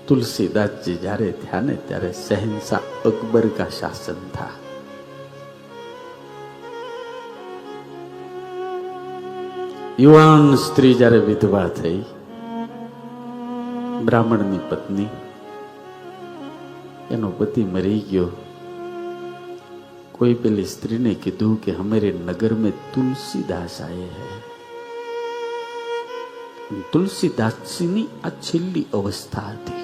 तुलसीदासजी જ્યારે થયા ને ત્યારે શહેનશાહ અકબર કા શાસન था. યુવાન સ્ત્રી જ્યારે વિધવા થઈ, બ્રાહ્મણની પત્ની, એનો પતિ મરી ગયો. कोई पहली स्त्री ने कीधु कि हमारे नगर में तुलसीदास आए हैं. तुलसीदास जी ની આ છેલ્લી અવસ્થા હતી.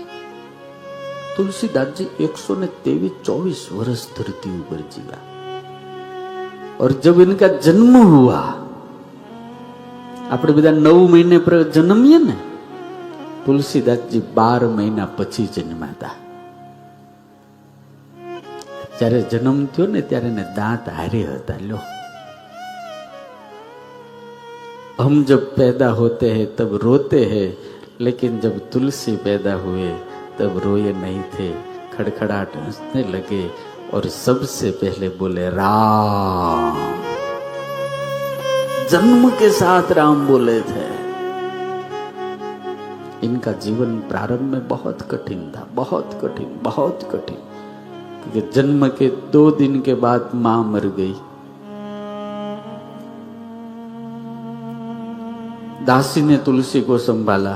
तुलसीदास जी 123 वर्ष धरती ऊपर जिया, और जब इनका जन्म हुआ, આપણે બધા 9 મહિને પર જન્મીએ ને, तुलसीदास जी 12 મહિના પછી જન્મ્યા હતા. જ્યારે જન્મ થયો ને ત્યારે એને દાંત હારે હતા. લો, हम जब पैदा होते हैं तब रोते हैं, लेकिन जब तुलसी पैदा हुए तब रोए नहीं थे. खड़खड़ाहट हंसने लगे और सबसे पहले बोले राम. जन्म के साथ राम बोले थे. इनका जीवन प्रारंभ में बहुत कठिन था, बहुत कठिन, बहुत कठिन. कि जन्म के 2 दिन के बाद मां मर गई. दासी ने तुलसी को संभाला.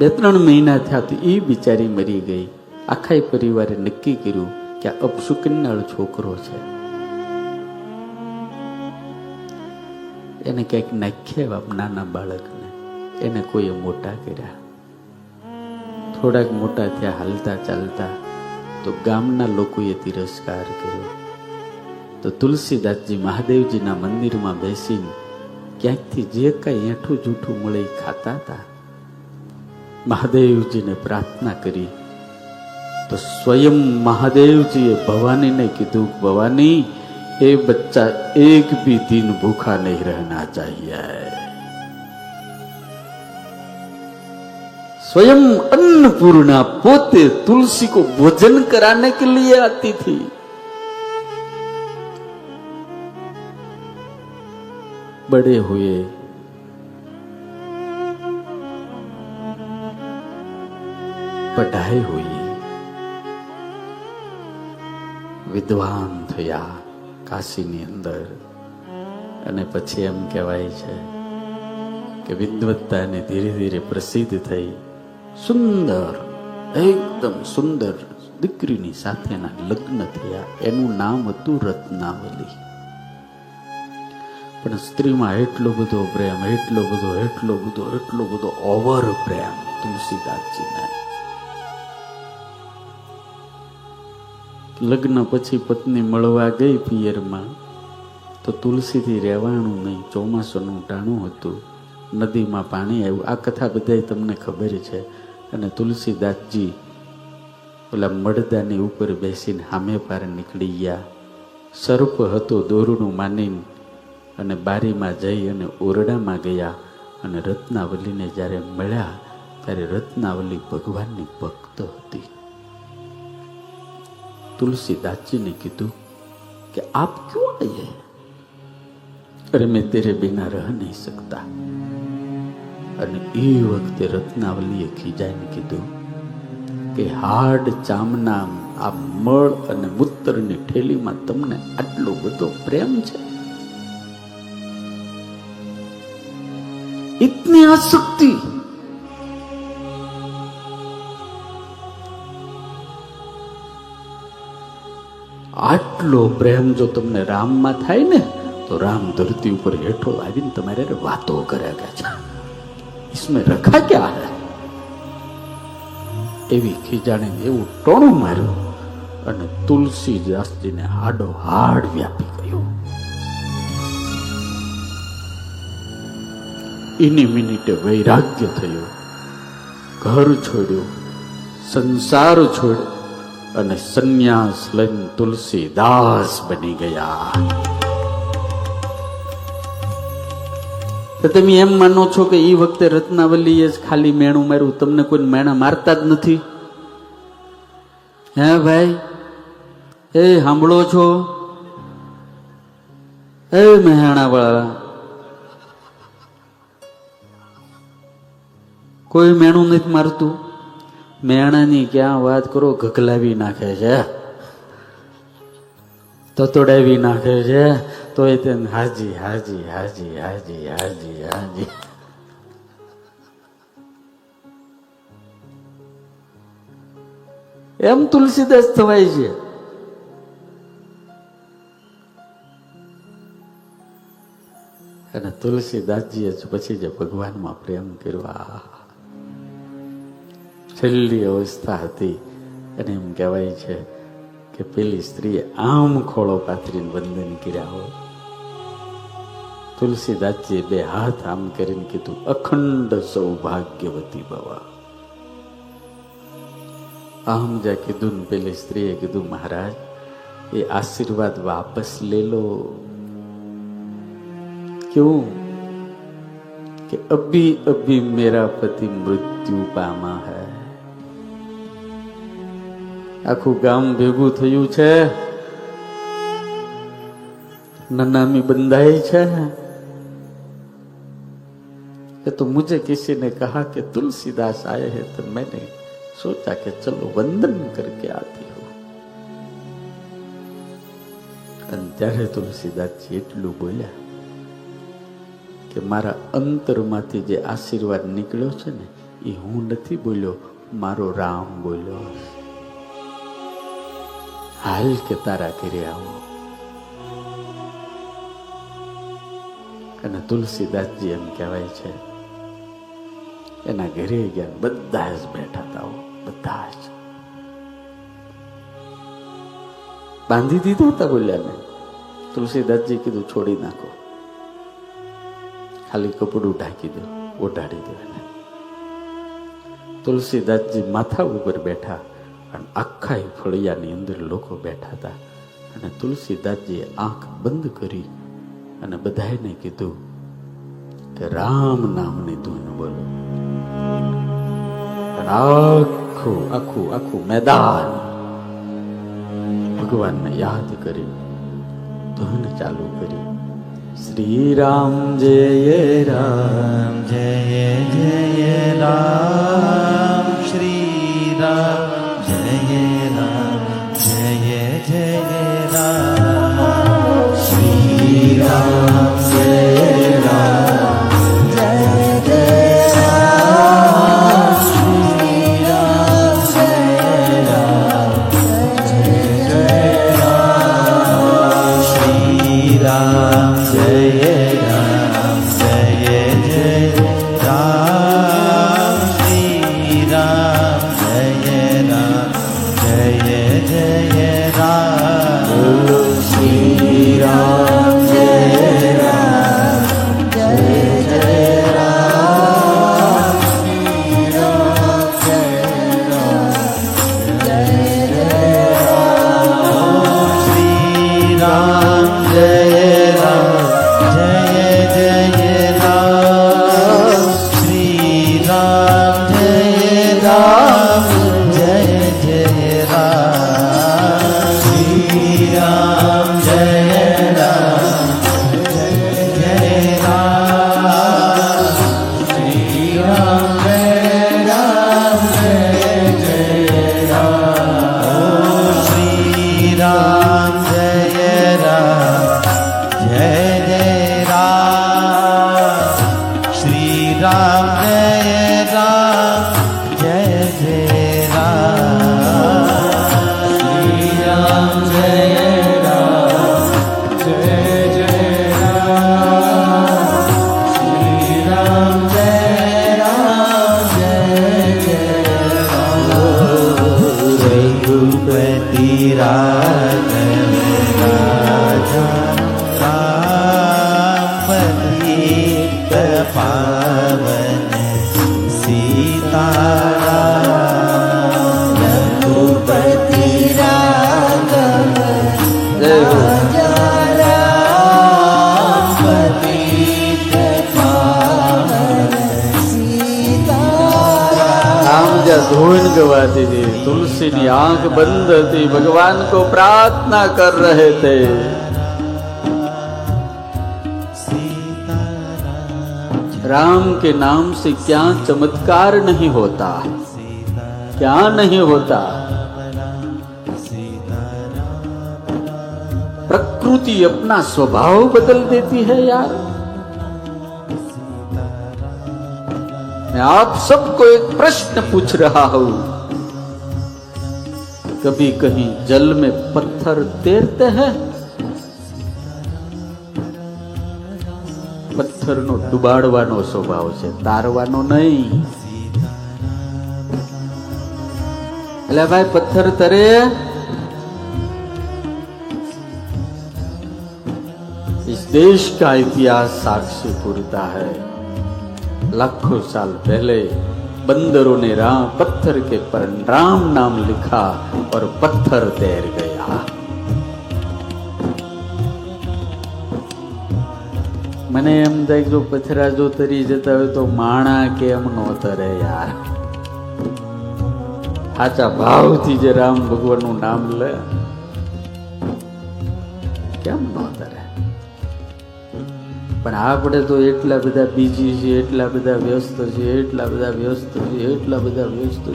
2-3 મહિના થયા તો એ બિચારી મરી ગઈ. આખા પરિવારે નક્કી કર્યું કે આ અપશુકન્યાળ છોકરો છે, એને ક્યાંક નાખ્યા નાના બાળકને. એને કોઈએ મોટા કર્યા. થોડાક મોટા થયા, હાલતા ચાલતા, તો ગામના લોકોએ તિરસ્કાર કર્યો. તો તુલસીદાસજી મહાદેવજીના મંદિરમાં બેસીને ક્યાંકથી જે કઈ એઠું જૂઠું મળે એ ખાતા હતા. મહાદેવજીને પ્રાર્થના કરી તો સ્વયં મહાદેવજીએ ભવાનીને કીધું, ભવાની, એ બચ્ચા એક भी दिन भूखा नहीं रहना चाहिए. स्वयं अन्नपूर्णा पोते तुलसी को भोजन कराने के लिए आती थी. बड़े हुए, पढ़ाई हुई, विद्वान थया. काशी ની અંદર અને પછી એમ કહેવાય છે કે વિદ્વત્તાને ધીરે ધીરે પ્રસિદ્ધ થઈ સુંદર, એકદમ સુંદર દીકરીની સાથેના લગ્ન થયા. એનું નામ હતું રત્નાવલી. પણ સ્ત્રીમાં એટલો બધો પ્રેમ, એટલો બધો ઓવર પ્રેમ તુલસીદાસજીને. લગ્ન પછી પત્ની મળવા ગઈ પિયરમાં તો તુલસીથી રહેવાનું નહીં. ચોમાસાનું ટાણું હતું, નદીમાં પાણી આવ્યું. આ કથા બધાય તમને ખબર છે. અને તુલસીદાસજી પેલા મળદાની ઉપર બેસીને સામે પાર નીકળી ગયા. સર્પ હતો દોરડું માનીને અને બારીમાં જઈ અને ઓરડામાં ગયા. અને રત્નાવલીને જ્યારે મળ્યા ત્યારે રત્નાવલી ભગવાનની ભક્ત હતી. तुलसीदासजी ने कहा कि आप क्यों आए? अरे मैं तेरे बिना रह नहीं सकता. અને એ વખતે રત્નાવલીએ ખીજાઈને કીધું કે હાડ ચામના આ મળ અને મૂત્રની ઠેલીમાં તમને આટલો બધો પ્રેમ છે, इतनी आसक्ति. આટલો પ્રેમ જો તમને રામમાં થાય ને તો રામ ધરતી ઉપર હેઠો આવીને તમારે વાતો કરે કે છે इसमें रखा क्या है. એવી ખીજાણે એવું ટોણું માર્યું અને તુલસીદાસજીને હાડો હાડ વ્યાપી ગયું. એની મિનિટે વૈરાગ્ય થયું, ઘર છોડ્યું, સંસાર છોડ્યો અને સંન્યાસ લઈને તુલસીદાસ બની ગયા. તો તમે એમ માનો છો કે એ વખતે રત્નાવલીએ જ ખાલી મેણું માર્યું, તમને કોઈ મેણા મારતા જ નથી? હે ભાઈ, એ સાંભળો છો? એ મહેણા વાળા, કોઈ મેણું નથી મારતું? મેણાની ક્યાં વાત કરો, ગગલાવી નાખે છે, તતોડાવી નાખે છે, તો એ તેને હાજી હાજી હાજી હાજી હાજી હાજી. એમ તુલસીદાસ થવાય છે. અને તુલસીદાસજીએ પછી જે ભગવાનમાં પ્રેમ કર્યો, છેલ્લી અવસ્થા હતી. અને એમ કહેવાય છે કે પેલી સ્ત્રીએ આમ ખોળો પાથરીને વંદન કર્યા હોય. તુલસીદાસજીએ બે હાથ આમ કરીને કીધું, અખંડ સૌભાગ્યવતી ભવા. આમ જ્યાં કીધું ને પેલી સ્ત્રીએ કીધું, મહારાજ એ આશીર્વાદ વાપસ લે લો. क्यों? कि अभी अभी मेरा पति मृत्यु पामा है. આખું ગામ ભેગું થયું છે, નનામી બંધાઈ છે. तो मुझे किसी ने कहा कि तुलसीदास आए हैं, तो मैंने सोचा कि चलो वंदन करके आती हूँ. અને ત્યારે તુલસીદાસજી એટલું બોલ્યા કે મારા અંતરમાંથી જે આશીર્વાદ નીકળ્યો છે ને એ હું નથી બોલ્યો, મારો રામ બોલ્યો. હાલ કે તારા ઘરે આવો. અને તુલસીદાસજી એમ કહેવાય છે એના ઘરે ગયા, બધા જ બેઠા હતા, બધા જ બાંધી દીધા હતા. બોલ્યા ને તુલસીદાસજી કીધું છોડી નાખો, ખાલી કપડું ઢાંકી દો, ઓઢાડી દો એને. તુલસીદાસજી માથા ઉપર બેઠા અને આખા ફળિયાની અંદર લોકો બેઠા હતા. અને તુલસીદાસજીએ આંખ બંધ કરી અને બધાને કીધું કે રામ નામની ધૂન બોલો. આખું આખું આખું મેદાન ભગવાનને યાદ કરી ધૂન ચાલુ કરી. શ્રી રામ જય રામ, जय जय राम, श्री राम जय राम, जय जय राम, श्री राम जय राम जय राम जय जय राम श्री राम जय राम जय जय राम श्री राम जय राम जय जय राम श्री राम जय राम जय जय राम श्री राम जय राम जय जय राम श्री राम जय राम जय जय राम श्री राम जय राम जय जय राम श्री राम जय राम जय जय राम श्री राम जय राम जय जय राम श्री राम जय राम जय जय राम श्री राम जय राम जय जय राम रघुपति राघव राजा राम पतित पावन सीताराम रघुपति राघव राजा राम पतित पावन सीताराम। આમ જ્યાં ધૂન ગવાતી थी तुलसी की आंख बंद थी भगवान को प्रार्थना कर रहे थे राम के नाम से क्या चमत्कार नहीं होता क्या नहीं होता प्रकृति अपना स्वभाव बदल देती है यार मैं आप सबको एक प्रश्न पूछ रहा हूं कभी कहीं जल में पत्थर तैरते हैं પથ્થરનો ડુબાડવાનો સ્વભાવ છે તારવાનો નહીં એટલે ભાઈ પથ્થર તરે इस देश का इतिहास साक्षी पूरता है लाखों साल पहले बंदरों ने पत्थर के पर राम नाम लिखा और पत्थर तैर गया મને એમ થાય જો પથરા જો તરી જતા હોય તો માણા કેમ નો તરે યાર સાચા ભાવથી જે રામ ભગવાનનું નામ લે કેમ નો તરે પણ આપણે તો એટલા બધા બીજી છે એટલા બધા વ્યસ્ત છે એટલા બધા વ્યસ્ત છે એટલા બધા વ્યસ્ત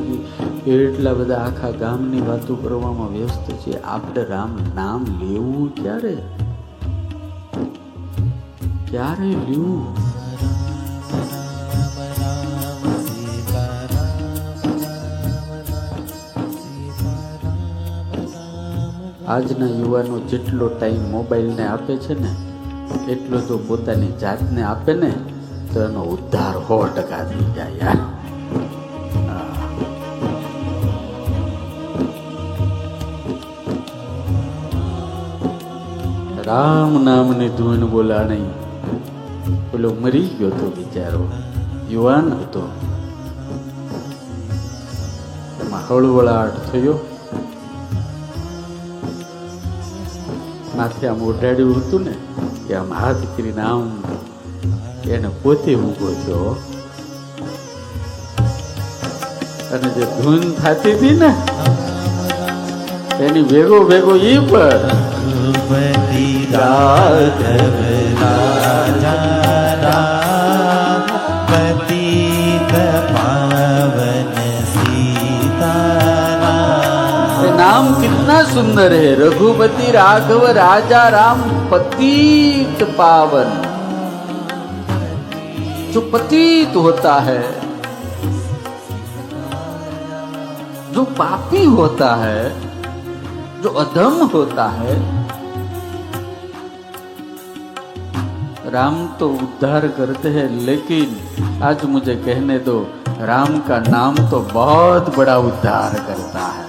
છે એટલા બધા આખા ગામની વાતો કરવામાં વ્યસ્ત છે આપણે રામ નામ લેવું ક્યારે ક્યારે લેવું આજના યુવાનો જેટલો ટાઈમ મોબાઈલને આપે છે ને એટલો તો પોતાની જાતને આપે ને તો એનો ઉદ્ધાર 100% થઈ જાય યાર રામ નામની ધૂન બોલા નહીં પેલો મરી ગયો તો બિચારો યુવાન હતો એમાં હળવળાટ થયો માથે આમ ઓઢાડ્યું હતું ને કે આમ હાથ કરીને આમ એને પોતે ઊભો થયો અને જે ધૂન થતી હતી ને એની ભેગો ભેગો ઈ પર रघुपति राघव राजा राम पतित पावन सीताराम। नाम कितना सुंदर है रघुपति राघव राजा राम पतित पावन। जो पतित होता है जो पापी होता है जो अधम होता है राम तो उद्धार करते हैं, लेकिन आज मुझे कहने दो, राम का नाम तो बहुत बड़ा उद्धार करता है।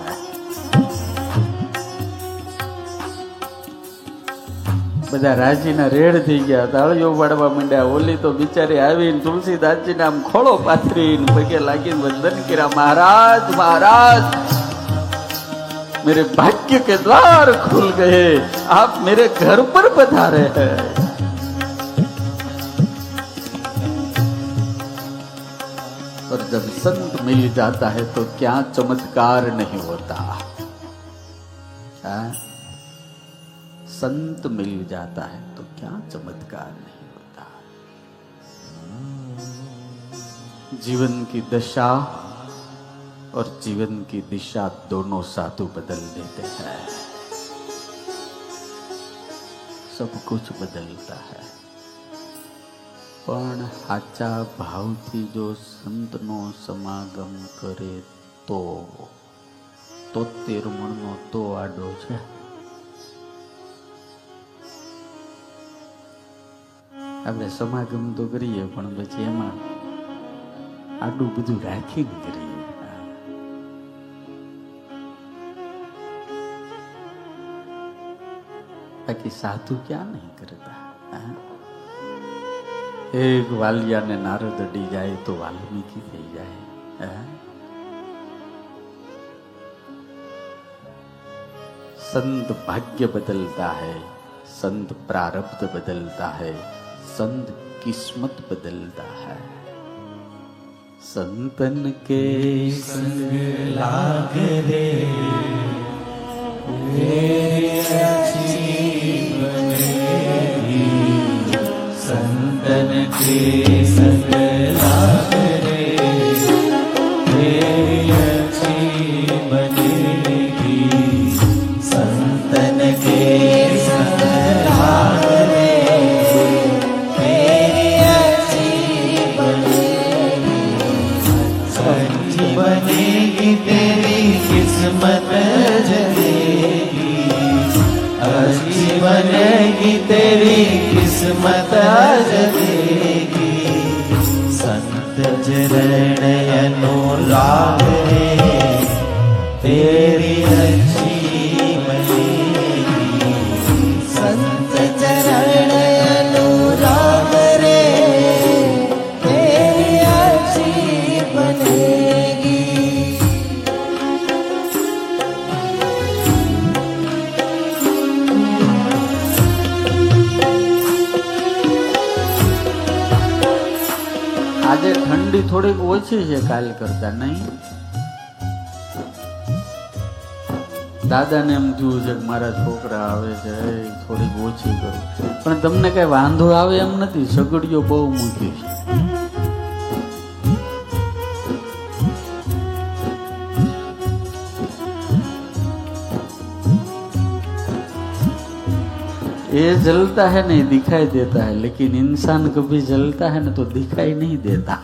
બધા રાજીના રેડ થઈ ગયા, તાળીઓ પાડવા માંડ્યા. ઓલી તો બિચારી આવીને તુલસીદાસજીને આમ ખોળો પાથરીને પગે લાગીને વંદન કર્યા. મહારાજ મહારાજ, मेरे भाग्य के द्वार खुल गए, आप मेरे घर पर पधारे हैं. और जब संत मिल जाता है तो क्या चमत्कार नहीं होता. संत मिल जाता है तो क्या चमत्कार नहीं होता. जीवन की दशा और जीवन की दिशा दोनों साधु बदल देते हैं. सब कुछ बदलता है. पण हाचा भावथी जो संतनो समागम करे तो 73 मणनो तो आडो छे. આપણે સમાગમ તો કરીએ પણ પછી એમાં આડું બધું રાખીને કરીએ. बाकी साधु क्या नहीं करता. एक वालिया ने नारद अड़ी जाए तो वाल्मीकि थी जाए. संत भाग्य बदलता है, संत प्रारब्ध बदलता है, संत किस्मत बदलता है. संतन के संग लाग रे संतन के संग लाग रे अच्छी बनेगी. संतन के संग लाग रे अच्छी बनेगी. अच्छी बनेगी तेरी किस्मत जलेगी. अच्छी बनेगी तेरी किस्मत जलेगी. संत चरण अनुराग रे तेरी अच्छी बनेगी. संत चरण अनुराग रे तेरी अच्छी बनेगी. આજે ઠંડી થોડીક ઓછી છે કાલ કરતા, નહીં? દાદાને એમ થયું છે કે મારા છોકરા આવે છે થોડીક ઓછી કરું, પણ તમને કઈ વાંધો આવે એમ નથી. સગડીઓ બહુ મૂકી છે. ये जलता है नहीं दिखाई देता है, लेकिन इंसान कभी जलता है ना तो दिखाई नहीं देता.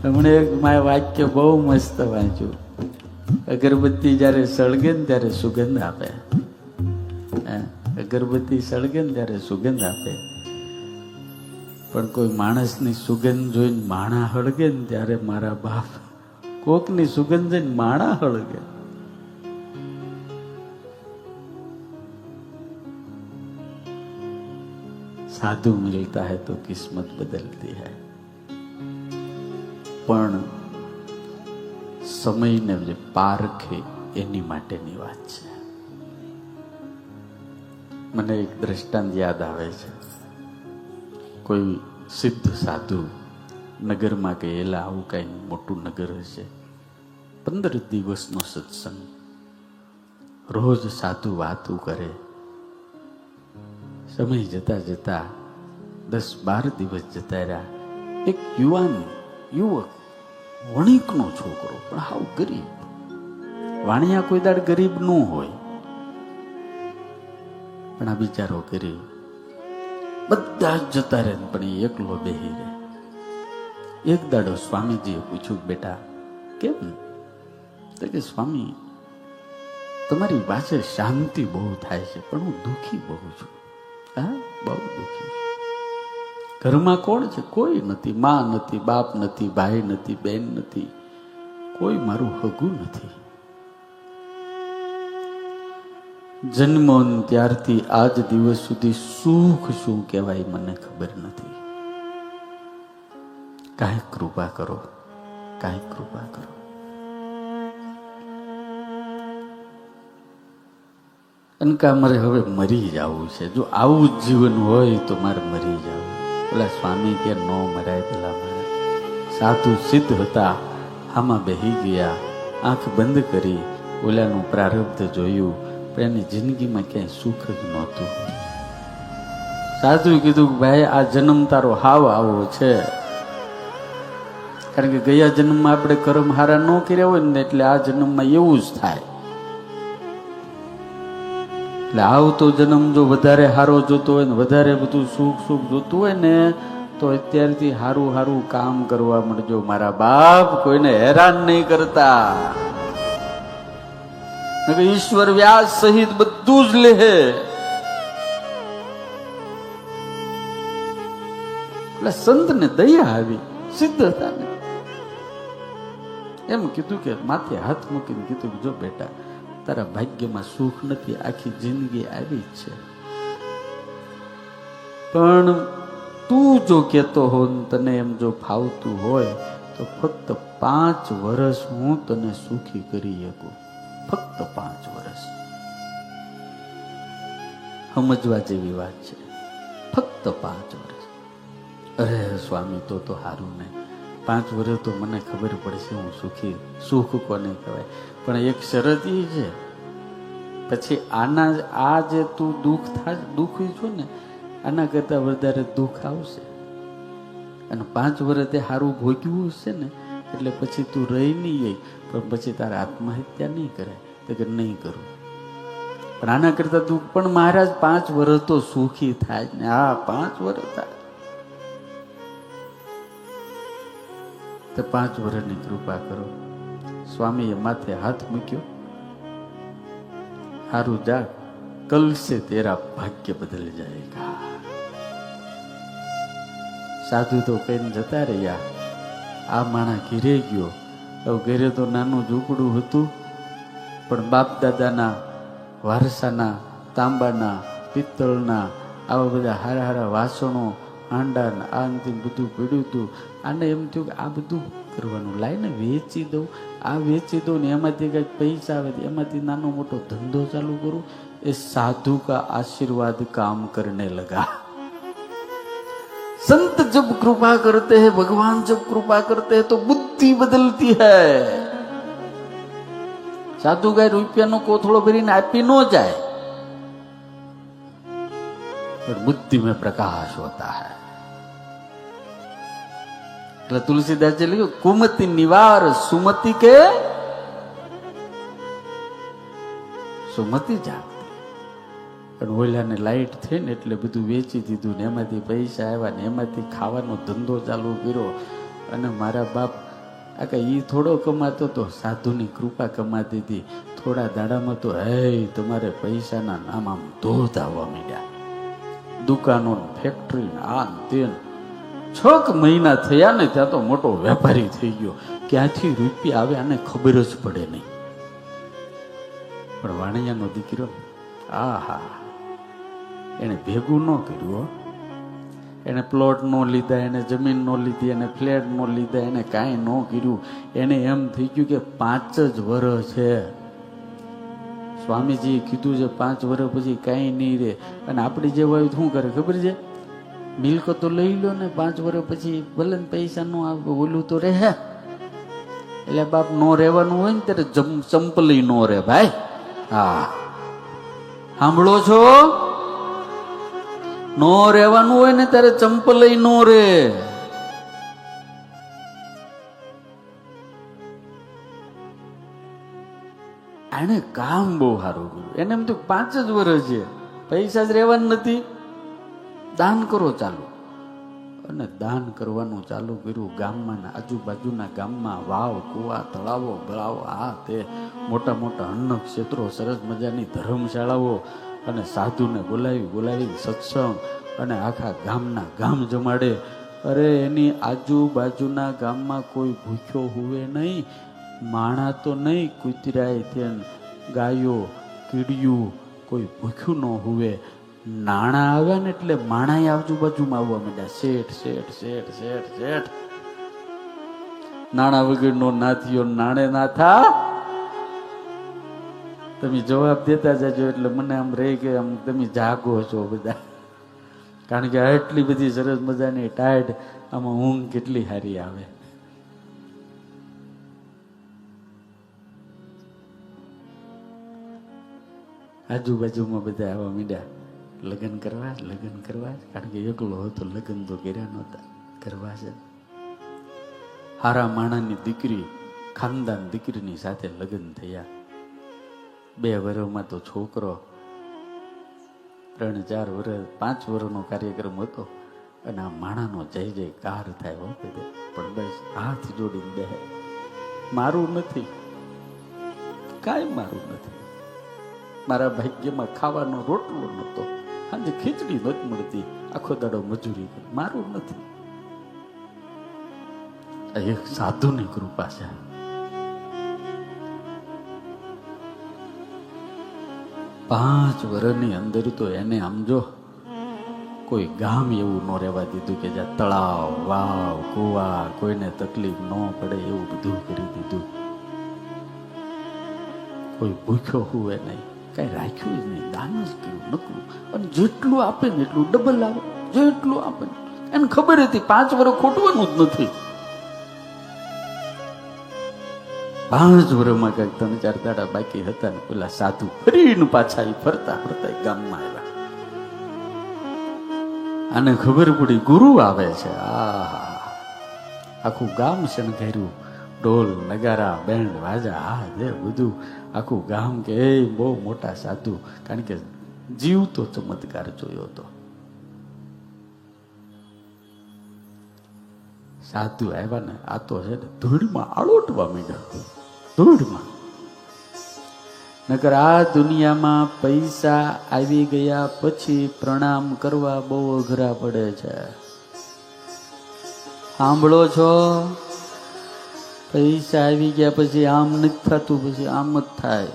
हमने एक माय वाक्य बहु मस्त वांच्યું. अगरबत्ती જ્યારે સળગે ને ત્યારે સુગંધ આપે. અગરબત્તી સળગે ને ત્યારે સુગંધ આપે, પણ કોઈ માણસની સુગંધ જોઈને માણા હળગે ને ત્યારે મારા બાપ કોકની સુગંધ જોઈને માણા હળગે. साधु मिलता है तो किस्मत बदलती है. પણ સમયને જે પારખે એની માટેની વાત છે. મને એક દ્રષ્ટાંત યાદ આવે છે. કોઈ સિદ્ધ સાધુ નગરમાં ગયેલા. આવું કઈ મોટું નગર હશે. 15 દિવસનો સત્સંગ. રોજ સાધુ વાતું કરે. સમય જતા જતા 10-12 દિવસ જતા રહ્યા. એક યુવક વણિકનો છોકરો, પણ હાવ ગરીબ. વાણિયા કોઈ દાડ ગરીબ ન હોય, પણ આ બિચારો ગરીબ. બધા જ જતા રહે પણ એ એકલો બેહી રહે. એક દાડો સ્વામીજીએ પૂછ્યું, બેટા કેમ? તો કે સ્વામી તમારી પાસે શાંતિ બહુ થાય છે, પણ હું દુઃખી બહુ છું. હા, બહુ દુઃખી છું. ઘરમાં કોણ છે? કોઈ નથી. માં નથી, બાપ નથી, ભાઈ નથી, બેન નથી, કોઈ મારું હગું નથી. જન્મો ત્યારથી આજ દિવસ સુધી સુખ શું કહેવાય મને ખબર નથી. કાંઈ કૃપા કરો, કાંઈ કૃપા કરો. અને કા મારે હવે મરી જવું છે. જો આવું જ જીવન હોય તો મારે મરી જવું. ઓલા સ્વામી કે નો મરાય. પેલા મને સાધુ સિદ્ધ હતા, આમાં બેહી ગયા, આંખ બંધ કરી, ઓલાનું પ્રારબ્ધ જોયું, પણ એની જિંદગીમાં ક્યાંય સુખ જ નહોતું. સાધુએ કીધું કે ભાઈ આ જન્મ તારો હાવ આવો છે, કારણ કે ગયા જન્મમાં આપણે કર્મ હારા ન કર્યા હોય ને એટલે આ જન્મમાં એવું જ થાય. એટલે આવતો જન્મ જો વધારે હારો જોતો હોય ને વધારે બધું સુખ સુખ જોતું હોય ને તો અત્યારથી હારું હારું કામ કરવા માંડજો. મારા બાપ કોઈને હેરાન નહીં કરતા. ઈશ્વર વ્યાસ સહિત બધું જ લે. એટલે સંત ને દયા આવી, સિદ્ધ હતા ને એમ કીધું કે માથે હાથ મૂકીને કીધું કે જો બેટા તારા ભાગ્યમાં સુખ નથી, આખી જિંદગી આવી જ છે, પણ તું જો કહેતો હો તને એમ જો ફાવતું હોય તો ફક્ત 5 વર્ષ હું તને સુખી કરી શકું. ફક્ત 5 વર્ષ. સમજવા જેવી વાત છે. ફક્ત 5 વર્ષ. અરે સ્વામી તો સારું નહીં. 5 વર્ષ તો મને ખબર પડશે હું સુખી. સુખ કોને કહેવાય? પણ એક શરત એ છે, પછી આના આ જે તું દુઃખી છો ને આના કરતા વધારે દુઃખ આવશે. અને 5 વર્ષ તે સારું ભોગવ્યું છે ને એટલે પછી તું રહી નહીં જાય, પણ પછી તારા આત્મહત્યા નહીં કરે. તો કે નહીં કરું. પણ આના કરતા દુઃખ પણ મહારાજ 5 વર્ષ તો સુખી થાય ને. હા 5 વર્ષ થાય તો 5 વર્ષની કૃપા કરો. સ્વામીએ માથે હાથ મૂક્યો. હારું જા, કલ સે તેરા ભાગ્ય બદલ જાયેગા. સાધુ તો કહીને જતા રહ્યા. આ માણા ઘેરે ગયો. હવે ઘેરે તો નાનું ઝૂંપડું હતું, પણ બાપ દાદાના વારસાના તાંબાના પિત્તળના આવા બધા હારા હારા વાસણો, હાંડા આ અંતિમ બધું પડ્યું હતું. આને એમ થયું કે આ બધું કરવાનું, લાઈને વેચી દઉં. આ વેચી દઉં ને એમાંથી કંઈક પૈસા આવે એમાંથી નાનો મોટો ધંધો ચાલુ કરું. એ સાधु का आशीर्वाद काम करने लगा. संत जब कृपा करते हैं, भगवान जब कृपा करते हैं तो बुद्धि बदलती है. साधु का रुपया नो कोथळो भरीने आपी न जाए, पर बुद्धि में प्रकाश होता है. એટલે તુલસીદાસજી લખ્યું કુમતિ નિવાર સુમતિ કે સુમતિ જાગતી. પણ ઓલાને લાઈટ થઈ ને એટલે બધું વેચી દીધું ને એમાંથી પૈસા આવ્યા ને એમાંથી ખાવાનો ધંધો ચાલુ કર્યો. અને મારા બાપ આ ઈ થોડો કમાતો તો સાધુની કૃપા કમાતી હતી. થોડા દાડામાં તો તમારે પૈસાના નામ આમ ધોધ આવવા માંડ્યા. દુકાનો ફેક્ટરી આ તેન 6 મહિના થયા ને ત્યાં તો મોટો વેપારી થઈ ગયો. ક્યાંથી રૂપિયા આવે આને ખબર જ પડે નહીં. પણ વાણિયાનો દીકરો આહા એને ભેગું ન કર્યું. એને પ્લોટ નો લીધા, એને જમીન નો લીધી, એને ફ્લેટ નો લીધા, એને કાંઈ ન કર્યું. એને એમ થઈ ગયું કે 5 જ વર્ષ છે. સ્વામીજીએ કીધું છે 5 વર્ષ પછી કાંઈ નહીં રહે. અને આપણી જે હોય શું કરે ખબર છે? મિલકતો લઈ લો ને 5 વર્ષ પછી ભલે પૈસા નો આવે ઓલું તો રહે. એટલે બાપ નો રહેવાનું હોય ને ત્યારે ચંપલી નો રહે ભાઈ. હા સાંભળો છો? નો રહેવાનું હોય ને ત્યારે ચંપલી નો રે. એને કામ બહુ સારું કર્યું. એને એમ તો 5 જ વર્ષ છે, પૈસા જ રહેવાનું નથી, દાન કરો ચાલો. અને દાન કરવાનું ચાલુ કર્યું. ગામમાં ને આજુબાજુના ગામમાં વાવ, કુવા, તળાવો, બળાવો, આ તે મોટા મોટા અન્ન ક્ષેત્રો, સરસ મજાની ધર્મશાળાઓ, અને સાધુને બોલાવી સત્સંગ, અને આખા ગામના ગામ જમાડે. અરે એની આજુબાજુના ગામમાં કોઈ ભૂખ્યો હુવે નહીં, માણા તો નહીં, કૂતરાય ત્યાં ગાયો, કીડિયું કોઈ ભૂખ્યું ન હુવે. નાણાં આવ્યા ને એટલે માણાએ આજુબાજુમાં આવવા માંડ્યા. શેઠ શેઠ શેઠ શેઠ શેઠ. નાણાં વગરનો નાથિયો નાણે ના થા. તમે જવાબ દેતા જજો એટલે મને આમ રહે કે આમ તમે જાગો છો બધા. કારણ કે આટલી બધી સરસ મજાની ટાઈટ, આમાં ઊંઘ કેટલી સારી આવે. આજુબાજુમાં બધા આવવા માંડ્યા. લગ્ન કરવા. કારણ કે એકલો હતો, લગ્ન તો કર્યા નહોતા, કરવા છે. હારા માણાની દીકરી, ખાનદાન દીકરીની સાથે લગ્ન થયા. 2 વર્ષમાં તો છોકરો, 3-4 વર્ષ, 5 વર્ષનો કાર્યક્રમ હતો. અને આ માણાનો જય જયકાર થાય હો બધે. પણ બસ હાથ જોડીને બે, મારું નથી, કાંઈ મારું નથી. મારા ભાગ્યમાં ખાવાનો રોટલો નહોતો, આજે ખીચડી નથી મળતી, આખો દાડો મજૂરી કરી, મારું નથી. એક સાધુની કૃપા છે. પાંચ વર્ષની અંદર તો એને સમજો કોઈ ગામ એવું ન રહેવા દીધું કે જ્યાં તળાવ, વાવ, કુવા, કોઈને તકલીફ ન પડે એવું બધું કરી દીધું. કોઈ ભૂખ્યો હુએ નહીં, કઈ રાખ્યું જ નહીં, દાન જ કર્યું નકરું. અને જેટલું આપે ને એટલું ડબલ આવે, જેટલું આપે એને ખબર હતી 5 વર્ષ ખોટવાનું જ નથી. 5 વર્ષમાં કઈક 3-4 દાડા બાકી હતા ને પેલા સાધુ ફરીને પાછા ફરતા ગામમાં આવ્યા. આને ખબર પડી ગુરુ આવે છે. આખું ગામ શણગાર્યું, ઢોલ નગારા બેન્ડ વાજા, આ જે બધું આખું ગામ કે એ બહુ મોટા સાધુ. કારણ કે જીવતો ચમત્કાર જોયો હતો. સાધુ આવ્યા ને આ તો છે ને ધૂળમાં આળોટવા માંડ્યા, ધૂળમાં. નકર આ દુનિયામાં પૈસા આવી ગયા પછી પ્રણામ કરવા બહુ અઘરા પડે છે. સાંભળો છો? પૈસા આવી ગયા પછી આમ નથી થતું, પછી આમ જ થાય.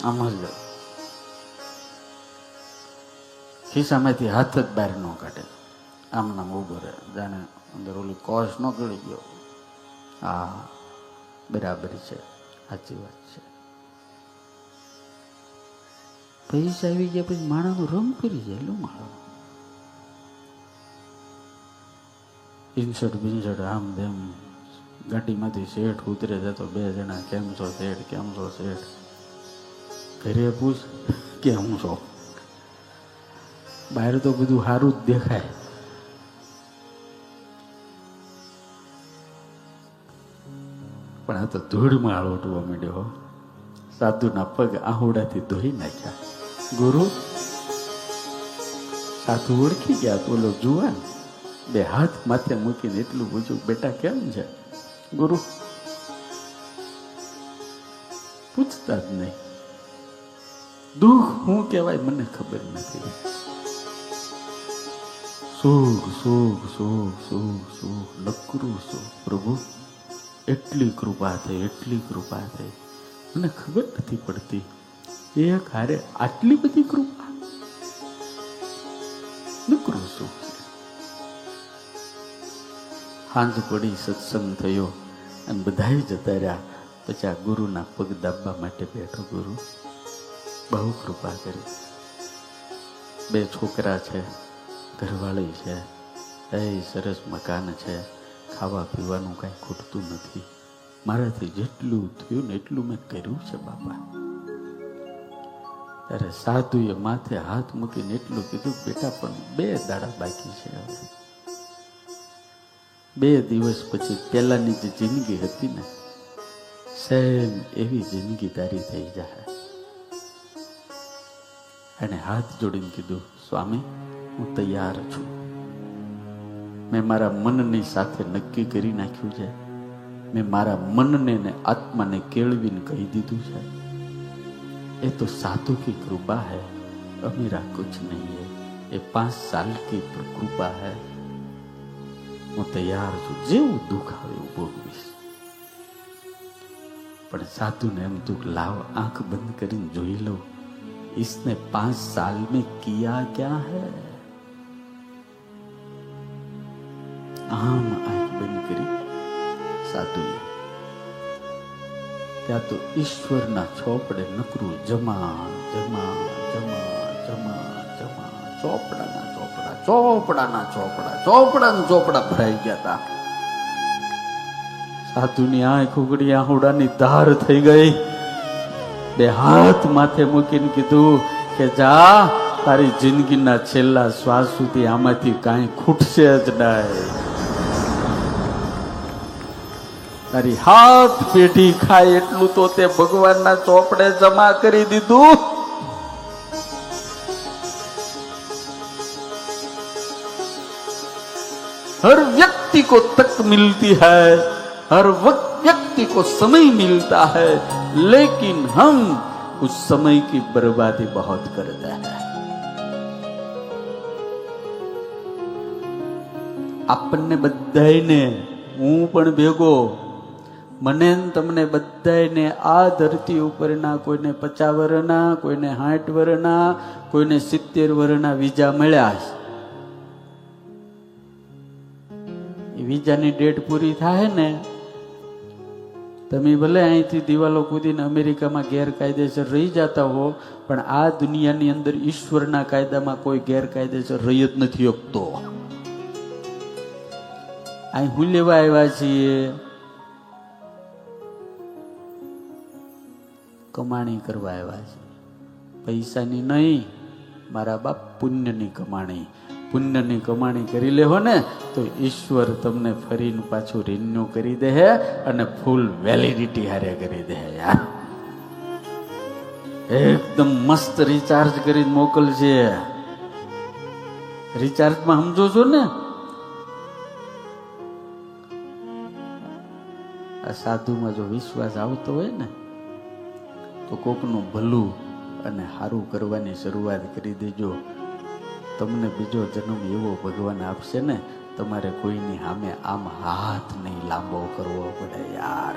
આમ જ ખિસ્સામાંથી હાથ જ બહાર ન કાઢે, આમ નામ ઉભો રહે, જાણે અંદર ઓલી કોશ ન ગળી ગયો. હા, બરાબર છે, સાચી વાત છે. પૈસા આવી ગયા પછી માણાનો રંગ કરી જાય. લો માણો ઇન્સર્ટ બિન્સર્ટ આમ તેમ. ગાડીમાંથી શેઠ ઉતરે જતો 2 જણા, કેમ છો શેઠ, કેમ છો શેઠ. ઘરે પૂછ કેમ છો. બહાર તો બધું સારું જ દેખાય. પણ આ તો ધૂળમાં આળોટવા માંડ્યો. સાધુના પગ આહુડાથી ધોઈ નાખ્યા. ગુરુ સાધુ ઓળખી ગયા. બોલો જુવાન 2 હાથ માથે મૂકીને એટલું પૂછ્યું, બેટા કેમ છે? ગુરુ પૂછતા જ નહીં. દુઃખ શું કહેવાય મને ખબર નથી. સુખ સુખ સુખ સુખ સુખ નકરું સુખ. પ્રભુ એટલી કૃપા થઈ, એટલી કૃપા થઈ, મને ખબર નથી પડતી. એક હારે આટલી બધી કૃપા, નકરું સુખ. સાંજ પડી, સત્સંગ થયો અને બધાય જતા રહ્યા. પછી આ ગુરુના પગ દાબવા માટે બેઠો. ગુરુ બહુ કૃપા કરી. 2 છોકરા છે, ઘરવાળી છે, એ સરસ મકાન છે, ખાવા પીવાનું કાંઈ ખૂટતું નથી. મારાથી જેટલું થયું ને એટલું મેં કર્યું છે બાપા. ત્યારે સાધુએ માથે હાથ મૂકીને એટલું કીધું, બેટા પણ 2 દાડા બાકી છે. હવે 2 દિવસ પછી પહેલાની જે જિંદગી હતી ને, સેમ એવી જિંદગી તારી થઈ જાય. એને હાથ જોડીને કીધું, સ્વામી હું તૈયાર છું. મેં મારા મનની સાથે નક્કી કરી નાખ્યું છે. મેં મારા મનને ને આત્માને કેળવીને કહી દીધું છે, ये तो साधु की कृपा है, मेरा कुछ नहीं है, ये 5 साल की कृपा है. હું તૈયાર છું, જેવું દુઃખ આવે એવું ભોગવીશ. પણ સાધુને એમ દુઃખ લાવ, આંખ બંધ કરીને જોઈ લો, इसने 5 साल में किया क्या है. આમ આંખ બંધ કરી સાધુએ, ત્યાં તો ઈશ્વરના ચોપડે નકરું જમા જમા જમા જમા જમા, ચોપડાના ચોપડા, ચોપડાના ચોપડા, ચોપડાના ચોપડા ભરાઈ ગયા હતા. સાધુની આંખ ઉગડી, આહુડાની ધાર થઈ ગઈ. 2 હાથ માથે મૂકીને કીધું કે જા, તારી જિંદગીના છેલ્લા શ્વાસ સુધી આમાંથી કાંઈ ખૂટશે જ નહીં. તારી હાથ પેઢી ખાય એટલું તો તે ભગવાનના ચોપડે જમા કરી દીધું. हर व्यक्ति को तक मिलती है, हर व्यक्ति को समय मिलता है, लेकिन हम उस समय की बर्बादी बहुत करते हैं. આપણને બધાયને, હું પણ ભેગો, મને તમને બધાયને આ ધરતી ઉપરના કોઈને 50 વર્ષના, કોઈને 60 વર્ષના, કોઈને 70 વર્ષના વિઝા મળ્યા છે. વિઝાની ડેટ પૂરી થાય ને, તમે ભલે અહીંથી દિવાલો કૂદીને અમેરિકામાં ગેરકાયદેસર રહી જતા હો, પણ આ દુનિયાની અંદર ઈશ્વરના કાયદામાં કોઈ ગેરકાયદેસર રહી જ નથી શકતો. અહીં હું લેવા આવ્યા છીએ? કમાણી કરવા આવ્યા છીએ, પૈસાની નહીં મારા બાપ, પુણ્યની કમાણી. પુણ્યની કમાણી કરી લેહો ને તો ઈશ્વર તમને ફરીને પાછું રિન્યુ કરી દે અને ફૂલ વેલિડિટી હારે કરી દે. યાર એકદમ મસ્ત રિચાર્જ કરીને મોકલશે. રિચાર્જમાં સમજો છો ને? આ સાધુમાં જો વિશ્વાસ આવતો હોય ને તો કોકનું ભલું અને સારું કરવાની શરૂઆત કરી દેજો. તમને બીજો જન્મ એવો ભગવાન આપશે ને, તમારે કોઈની સામે આમ હાથ નહીં લાંબો કરવો પડે. યાર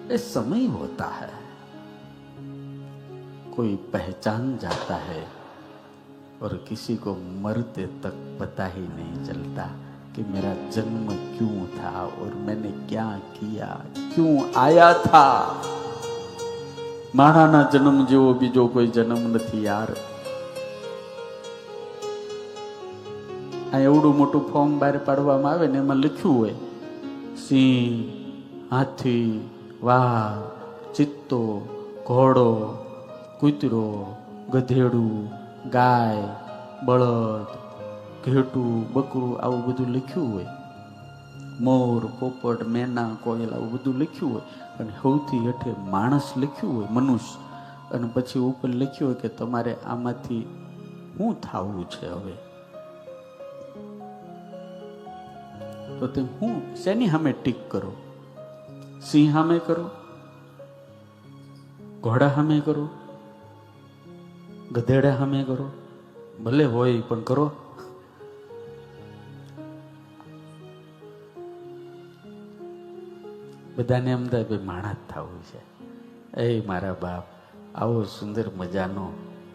ये समय होता है, कोई पहचान जाता है और किसी को मरते तक पता ही नहीं चलता कि मेरा जन्म क्यों था और मैंने क्या किया, क्यों आया था. માણાના જન્મ જેવો બીજો કોઈ જન્મ નથી યાર. આ એવડું મોટું ફોર્મ બહાર પાડવામાં આવે ને, એમાં લખ્યું હોય સિંહ, હાથી, વાઘ, ચિત્તો, ઘોડો, કૂતરો, ગધેડું, ગાય, બળદ, ઘેટું, બકરું, આવું બધું લખ્યું હોય. મોર, પોપટ, મેના, કોયલ, આવું બધું લખ્યું હોય. અને સૌથી હેઠે માણસ લખ્યું હોય, મનુષ્ય. અને પછી ઉપર લખ્યું હોય કે તમારે આમાંથી શું થવું છે હવે. તો તેમ હું શેની સામે ટીક કરો? સિંહ સામે કરો, ઘોડા સામે કરો, ગધેડા સામે કરો, ભલે હોય પણ કરો. બધાને એમ થાય ભાઈ માણસ જ થવું છે. એ મારા બાપ, આવો સુંદર મજાનો,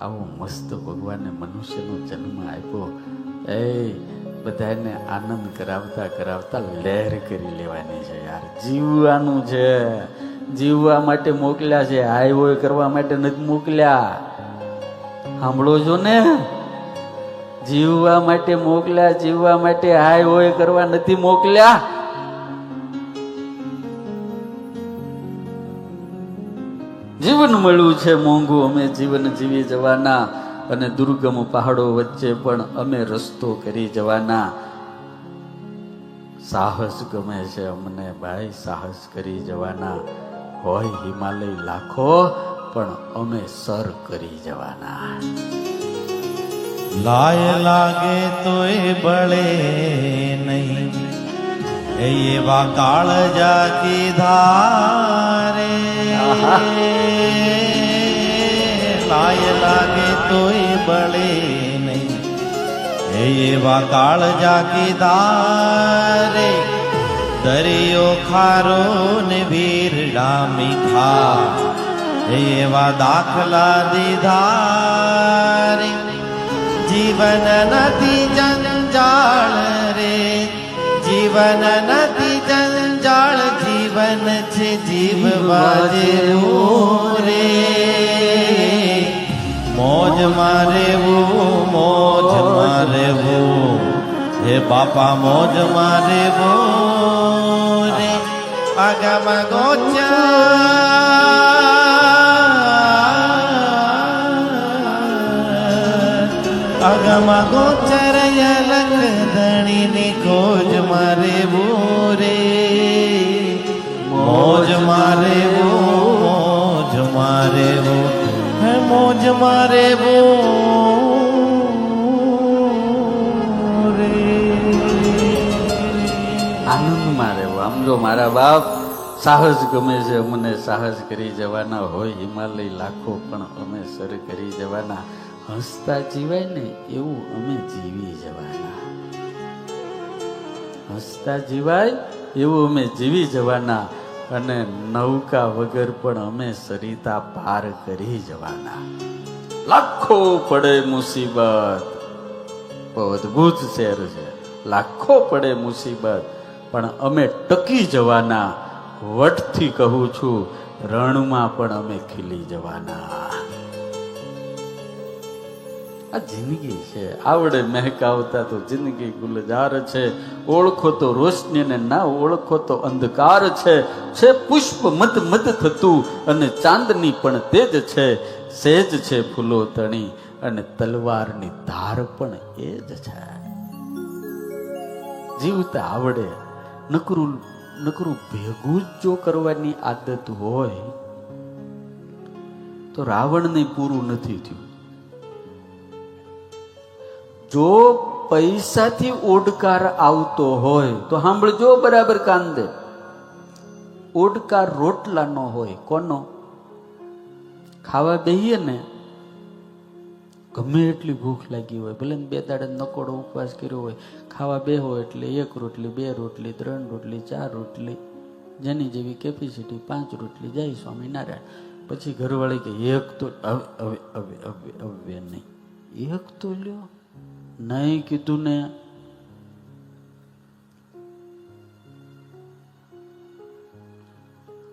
આવો મસ્ત ભગવાને મનુષ્યનો જન્મ આપ્યો. એ બધાને આનંદ કરાવતા કરાવતા લહેર કરી લેવાની છે યાર. જીવવાનું છે, જીવવા માટે મોકલ્યા છે, હાય હોય કરવા માટે નથી મોકલ્યા. સાંભળો છો ને? જીવવા માટે મોકલ્યા, જીવવા માટે, હાય હોય કરવા નથી મોકલ્યા. જીવન મળ્યું છે મોંઘું, અમે જીવન જીવી જવાના, અને દુર્ગમ પહાડો વચ્ચે પણ અમે રસ્તો કરી જવાના. સાહસ ગમે છે અમને ભાઈ, સાહસ કરી જવાના. હોય હિમાલય લાખો પણ અમે સર કરી જવાના. લાય લાગે તોય બળે નહીં, એવા કાળજા કીધા રે. લાય લાગે તોય બળે નહીં, એવા કાળજા કીધા રે. દરિયો ખારો ને વીરડા મીઠા, એવા દાખલા દીધા રે. જીવન નથી જંજાળ રે, જીવન નથી જંજાળ, જીવન છે જીવવા જેવું રે. મોજ મારેવું, મોજ મારેવું, હે બાપા મોજ મારેવું રે. આગમાં આગમાં ગોચર યલક ધણીની ખોજ મારે બોરે. મોજ મારે બો, મોજ મારે બો, હે મોજ મારે બોરે. આનંદમાં રહેવું. આમ જો મારા બાપ સાહસ ગમે છે, અમને સાહસ કરી જવાના હોય હિમાલય લાખો, પણ અમે સર કરી જવાના. હસતા જીવાય ને એવું અમે જીવી જવાના. હસતા જીવાય એવું અમે જીવી જવાના. અને નૌકા વગર પણ અમે સરિતા પાર કરી જવાના. લાખો પડે મુસીબત, બહુ અદભુત શેર છે. લાખો પડે મુસીબત પણ અમે ટકી જવાના. વટથી કહું છું, રણમાં પણ અમે ખીલી જવાના. આ જિંદગી છે, આવડે મહેકાવતા તો જિંદગી ગુલજાર છે. ઓળખો તો રોશની ને ના ઓળખો તો અંધકાર છે. છે પુષ્પ મત મત થતું અને ચાંદની પણ તેજ છે. સેજ છે ફૂલો તણી અને તલવારની ધાર પણ એ જ છે. જીવતા આવડે, નકરું ભેગું જ જો કરવાની આદત હોય તો રાવણને પૂરું નથી થયું. જો પૈસાથી ઓડકાર આવતો હોય તો સાંભળજો બરાબર કાન દે. ઓડકાર રોટલાનો હોય, કોનો? ખાવા બેહીએ ને, ગમે એટલી ભૂખ લાગી હોય, ભલે બે દાડે નકોડો ઉપવાસ કર્યો હોય, ખાવા બેહો એટલે 1 રોટલી 2 રોટલી 3 રોટલી 4 રોટલી, જેની જેવી કેપેસિટી 5 રોટલી જાય સ્વામિનારાયણ. પછી ઘરવાળી કે એક તો હવે નહીં, એક તો લ્યો. નહીં કીધું ને,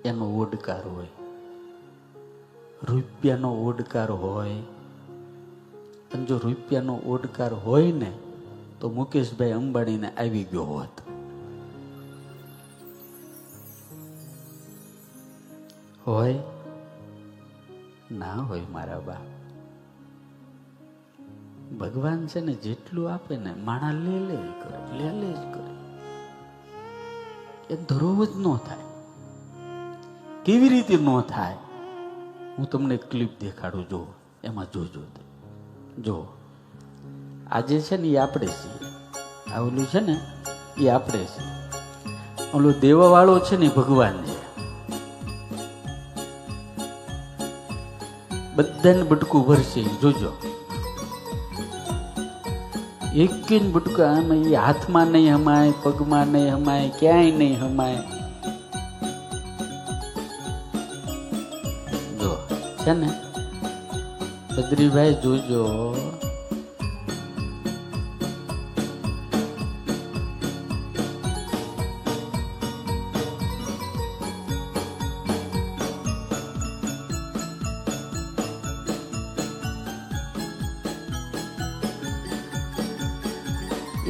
એનો ઓડકાર હોય. રૂપિયાનો ઓડકાર હોય. અને જો રૂપિયાનો ઓડકાર હોય ને તો મુકેશભાઈ અંબાણીને આવી ગયો હોત. હોય ના હોય મારા બા. ભગવાન છે ને જેટલું આપે ને માણા લે જ કરે. એ ધરોવ જ ન થાય. કેવી રીતે ન થાય? હું તમને ક્લિપ દેખાડું, જો એમાં જોજો. જો આજે છે ને એ આપણે છીએ, આ ઓલું છે ને એ આપણે છે, ઓલો દેવા વાળો છે ને ભગવાન છે. બધાને બટકું ભરશે, જોજો. એક જ બટકું આમાં, એ હાથમાં નહીં હમાય, પગમાં નહીં હમાય, ક્યાંય નહીં હમાય. જો છે ને બદ્રીભાઈ, જોજો.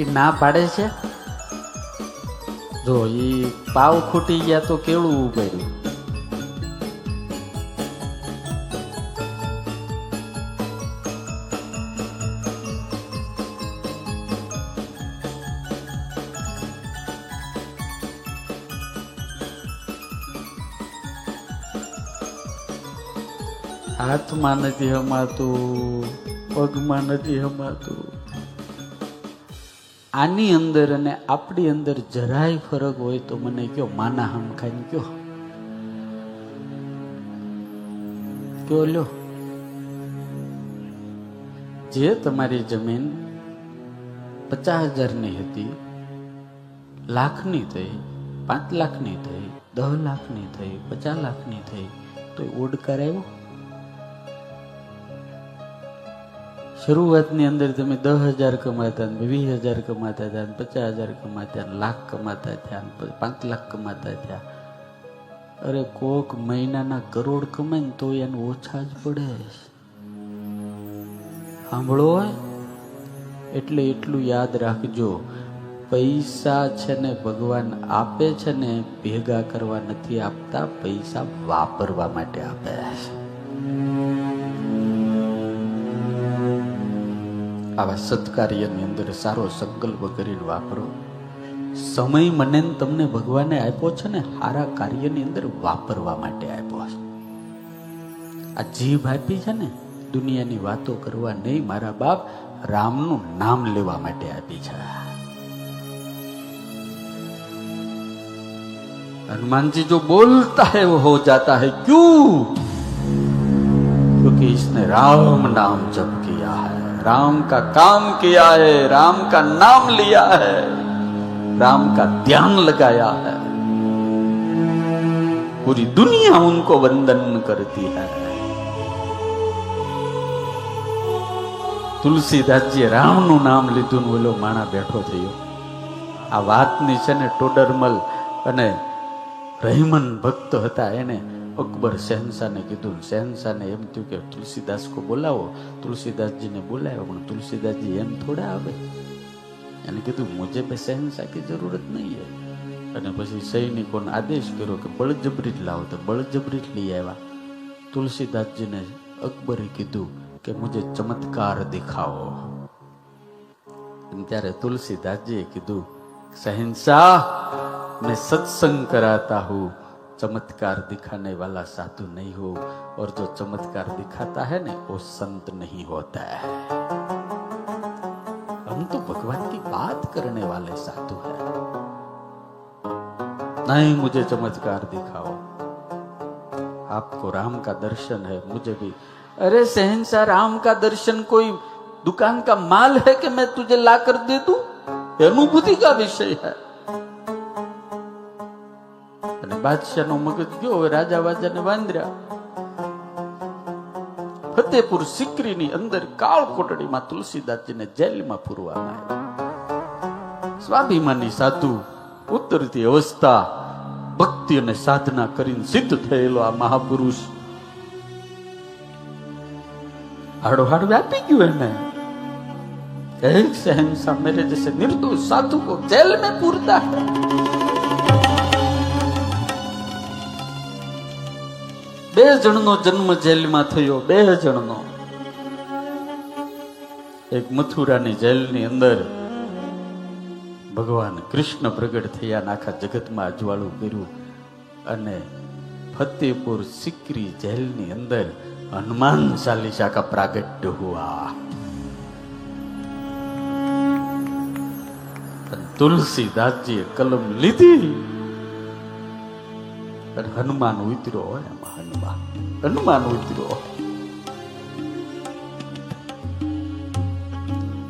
એ ના પાડે છે. જો એ પાવ ખૂટી ગયા તો કેવું ઉભર્યું. હાથમાં નથી હમાતું, પગમાં નથી હમાતું. આની અંદર અને આપણી અંદર જરાય ફરક હોય તો મને કયો, માના હમ ખાઈને કયો લ્યો. જે તમારી જમીન 50,000ની હતી, લાખની થઈ, 5 લાખની થઈ, 10 લાખની થઈ, 50 લાખની થઈ, તો ઓડકાર આવ્યો. શરૂઆતની અંદર તમે 10,000 કમાતા, 20,000 કમાતા હતા, 50,000 કમાતા, લાખ કમાતા થયા, 5 લાખ કમાતા થયા. અરે કોક મહિનાના કરોડ કમાય ને તો એને ઓછા જ પડે. સાંભળો, એટલે એટલું યાદ રાખજો, પૈસા છે ને ભગવાન આપે છે ને ભેગા કરવા નથી આપતા, પૈસા વાપરવા માટે આપે છે. આવા સત્કાર્યની અંદર સારો સંકલ્પ કરીને વાપરો. સમય મને તમને ભગવાને આપ્યો છે ને સારા કાર્યની અંદર વાપરવા માટે આપ્યો છે. આ જીભ આપી છે ને દુનિયાની વાતો કરવા નહીં, મારા બાપ રામનું નામ લેવા માટે આપી છે. हनुमान जी जो बोलता है वो हो जाता है. क्यों? क्योंकि इसने राम नाम जप किया है, राम का काम किया है, राम का नाम लिया है, राम का ध्यान लगाया है. पूरी दुनिया उनको वंदन करती है. તુલસીદાસજીએ રામનું નામ લીધું ને ઓલો માણા બેઠો થયો. આ વાતની છે ને ટોડરમલ અને રહીમન ભક્ત હતા, એને અકબર શહેનશાહને કીધું. શહેનશાહને એમ થયું કે તુલસીદાસ કો બોલાવો. તુલસીદાસજીને બોલાવ્યો, પણ તુલસીદાસજી એમ થોડા આવે. એને કીધું મુझे બે શહેનશાહ की જરૂરત નહીં है. અને પછી સૈનિકોને આદેશ કર્યો કે બળજબરી જ લાવો, તો બળજબરી જ લઈ આવ્યા. તુલસીદાસજીને અકબરે કીધું કે મુझे ચમત્કાર દિખાવો. ત્યારે તુલસીદાસજીએ કીધું, शहंशाह मैं सत्संग कराता हूँ, चमत्कार दिखाने वाला साधु नहीं हो, और जो चमत्कार दिखाता है ना वो संत नहीं होता है. हम तो भगवान की बात करने वाले साधु हैं. नहीं मुझे चमत्कार दिखाओ, आपको राम का दर्शन है, मुझे भी. अरे शहंशाह, राम का दर्शन कोई दुकान का माल है कि मैं तुझे ला कर दे दूं? अनुभूति का विषय है. અને બાદશાહનો મગજ ગયો. હવે રાજા વાજાને વાંદર્યા. ફતેપુર સિકરીની અંદર કાળ કોટડીમાં તુલસીદાસજીને જેલમાં પૂરવામાં આવ્યા. સ્વાભિમાની સાધુ, ઉતરતી અવસ્થા, ભક્તિ અને સાધના કરીને સિદ્ધ થયેલો આ મહાપુરુષ हाड़ो हाड़ व्यापी क्यों है? मैं एक शहंशाह मेरे जैसे निर्दोष साधु को जेल में पूरता है. બે જણનો જન્મ જેલમાં થયો, 2 જણનો. એક મથુરાની જેલની અંદર ભગવાન કૃષ્ણ પ્રગટ થયા, આખા જગતમાં અજવાળું કર્યું. અને ફતેપુર સિકરી જેલની અંદર हनुमान चालीसा का प्रागट्य हुआ. तुलसीदास जी कलम लीधी और हनुमान उतरो. हनुमान उतरो.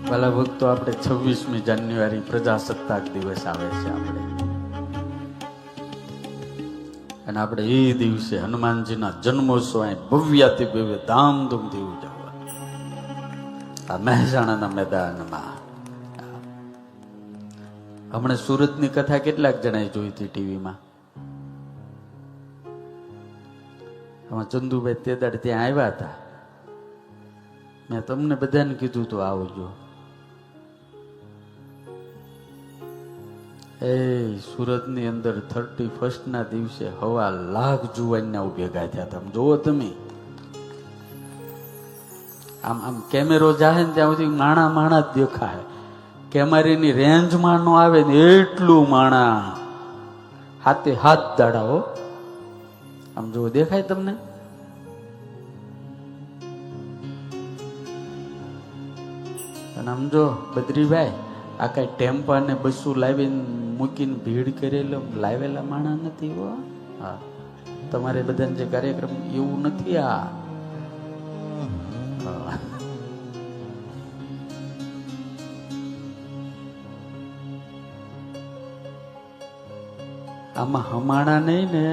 वाला भक्तो આપણે 26મી જાન્યુઆરી પ્રજાસત્તાક દિવસ આવે છે આપણે, અને આપણે એ દિવસે હનુમાનજીના જન્મોત્સવ ભવ્યાતિ ભવ્ય ધામધૂમથી ઉજવવા આ મહેસાણાના મેદાનમાં. હમણાં સુરતની કથા કેટલાક જણાએ જોઈ હતી ટીવીમાં. આમાં ચંદુભાઈ તે દાડે ત્યાં આવ્યા હતા. મેં તમને બધાને કીધું તો આવજો. એ સુરતની અંદર 31st ના દિવસે 1.25 લાખ જુવાનના ભેગા થયા હતા. જોવો તમે, આમ આમ કેમેરો જાહે ને ત્યાં સુધી માણા માણા જ દેખાય. કેમેરાની રેન્જમાં નો આવે ને એટલું માણા, હાથે હાથ દાડાઓ. આમ જો દેખાય તમને. અને આમ જો બદ્રીભાઈ આ કઈ ટેમ્પા ને બસું લાવીને મૂકીને ભીડ કરેલો લાવેલા માણા નથી હો. હા, તમારે બધાને જે કાર્યક્રમ એવું નથી. આ આમાં હમાણા નહીં ને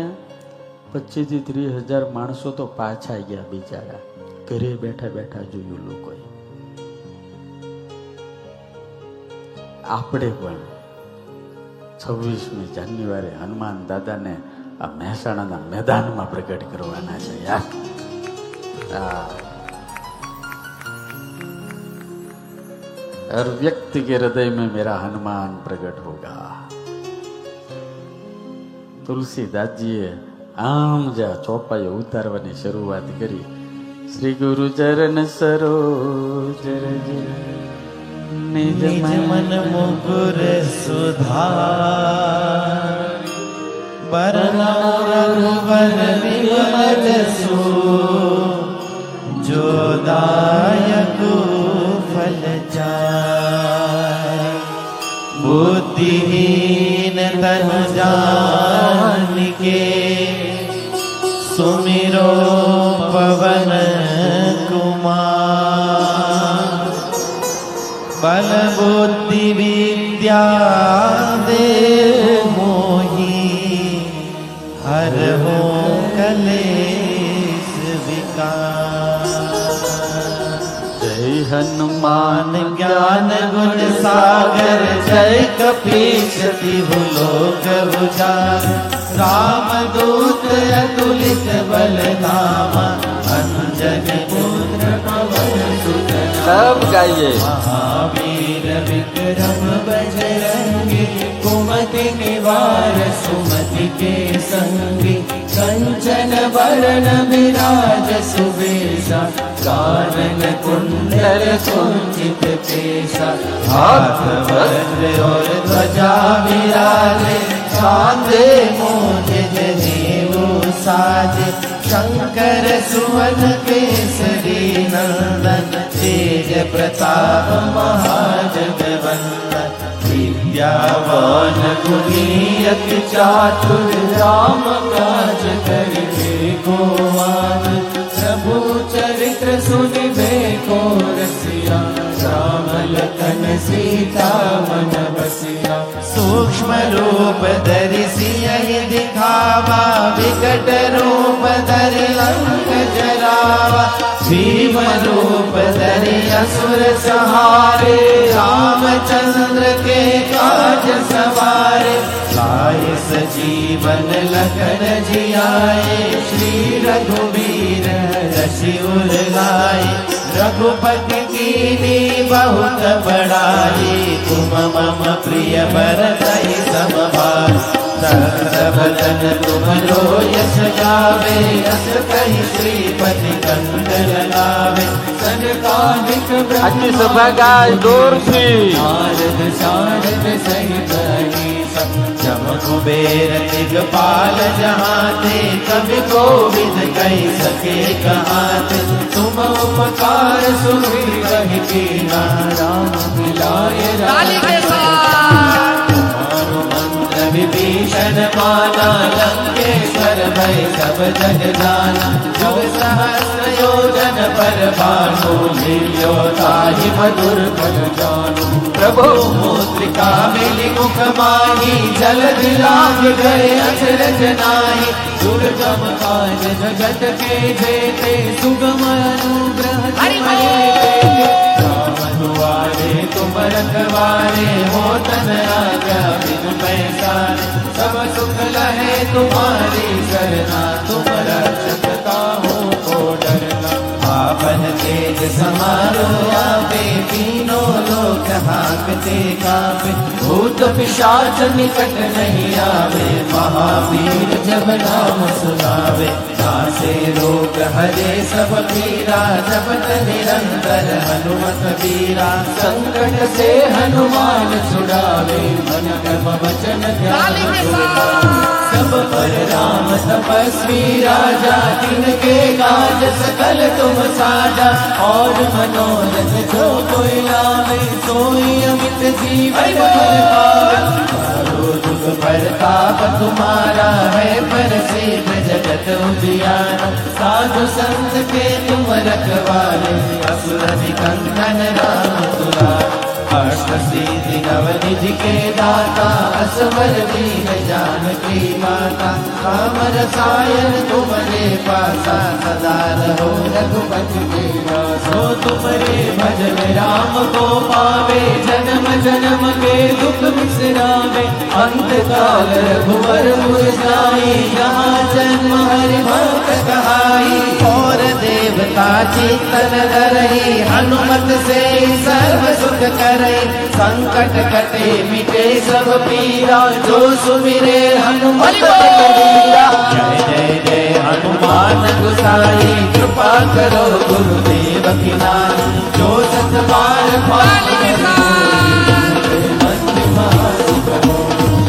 25 થી 30,000 માણસો તો પાછા ગયા બિચારા. ઘરે બેઠા બેઠા જોયું લોકોએ. આપણે પણ 26મી જાન્યુઆરી હનુમાન દાદાને આ મહેસાણાના મેદાનમાં પ્રગટ કરવાના છે યાર. हर व्यक्ति के हृदय में मेरा हनुमान प्रकट होगा. તુલસીદાસજીએ આમ જ્યાં ચોપાઈઓ ઉતારવાની શરૂઆત કરી. શ્રી ગુરુ ચરણ સરોજ રજ નિજ મન મુકુર સુધાર બરનૌ રઘુબર વિમલ જસુ જો દાયક ફલ ચાર बुद्धिहीन तन जानिके सुमिरो पवन कुमार बल बुद्धि विद्या दे मोही हर हो कलेश विकार. જય હનુમાન ज्ञान गुण सागर जय कपीशति भूलोक उजागर राम दूत अतुलित बल धामा अंजन पुत्र पवन सुत सब गाइए. महावीर विक्रम बजरंगी कुमति निवार सुमति के संगी कंचन वरण विराज सुबेसा कानन कुंडल कुंचित केसा हाथ वज्र और ध्वजा विराजे कांधे मोज जनेऊ साजे शंकर सुवन केसरी नंदन तेज प्रताप महाजगवंदन विद्यावान गुणी अति चातुर राम काज करिबे को मान प्रभु चरित्र सुनिबे को रसिया राम लखन सीता मन बसिया सूक्ष्म रूप धरि सियहि दिखावा विकट रूप धरि लंक जरावा भीम रूप धरि असुर सहारे रामचंद्र के काज सवारे लाए सजीवन लखन जियाए श्री रघुवीर रसि उर लाए रघुपति कीनी बहुत बड़ाई तुम मम प्रिय भरतहि सम भाई बदन तुम लो यश गावे यश कहि श्रीपति कंठ लगावे सनकादिक આજની સભા ગાય દૂરથી. नारद सारद सहित अहिसा जम कुबेर दिगपाल जहाते कवि कोविद कहि सके कहाते तुम उपकार सुग्रीव कहि कीना राम मिलाय तुम्हारो मंत्र विभीषण माना लंकेश्वर भय सब जग जाना जुग सहस्र योजन पर भानु लील्यो ताहि मधुर फल जानु प्रभु मुद्रिका मिली मुख माही जल दिलाग गए अचरज नाही दुर्गम काज जगत के जेते सुगम अनुग्रह तुम्हारे राम दुआरे तुम रखवारे हो तन आज्ञा बिनु पैसारे सब सुख लहे तुम्हारी सरना तुम रक्षकता हो को डरना आपन तेज समारो आपे तीनों लोक हाकते कापे भूत पिशाच निकट नहीं आवे महावीर जब नाम सुनावे नासे रोग हरे सब पीरा जपत निरंतर हनुमत वीरा संकट से हनुमान छुड़ावे मन कर्म वचन ध्यान सब पर राम तपस्वी राजा, जिनके काज सकल तुम साजा। और मनोरथ जो कोई लावे, सोई अमित जीवन फल पावे। चारों जुग परताप तुम्हारा है, प्रसिद्ध जगत उजियारा। साधु संत के तुम रखवाले, असुर निकंदन राम दुलारे। अष्ट सिद्धि नवनिधि के दाता, असवर दीन जानकी माता। राम रसायन तुम्हारे पासा, सदा रहो रघुपति के दासा। तुम्हारे भजन राम को पावे, जन्म जन्म के दुख बिसरावे। अंत काल रघुवर पुर जाई, जहाँ जन्म हरि भक्त कहाई। और देवता चित्तन धरई, हनुमत से सर्व सुख कर। संकट कटे मिटे सब पीरा, जो सुमिरे हनुमत बलबीरा। जय जय जय हनुमान गोसाई, कृपा करो गुरुदेव की नाई। जो सत बार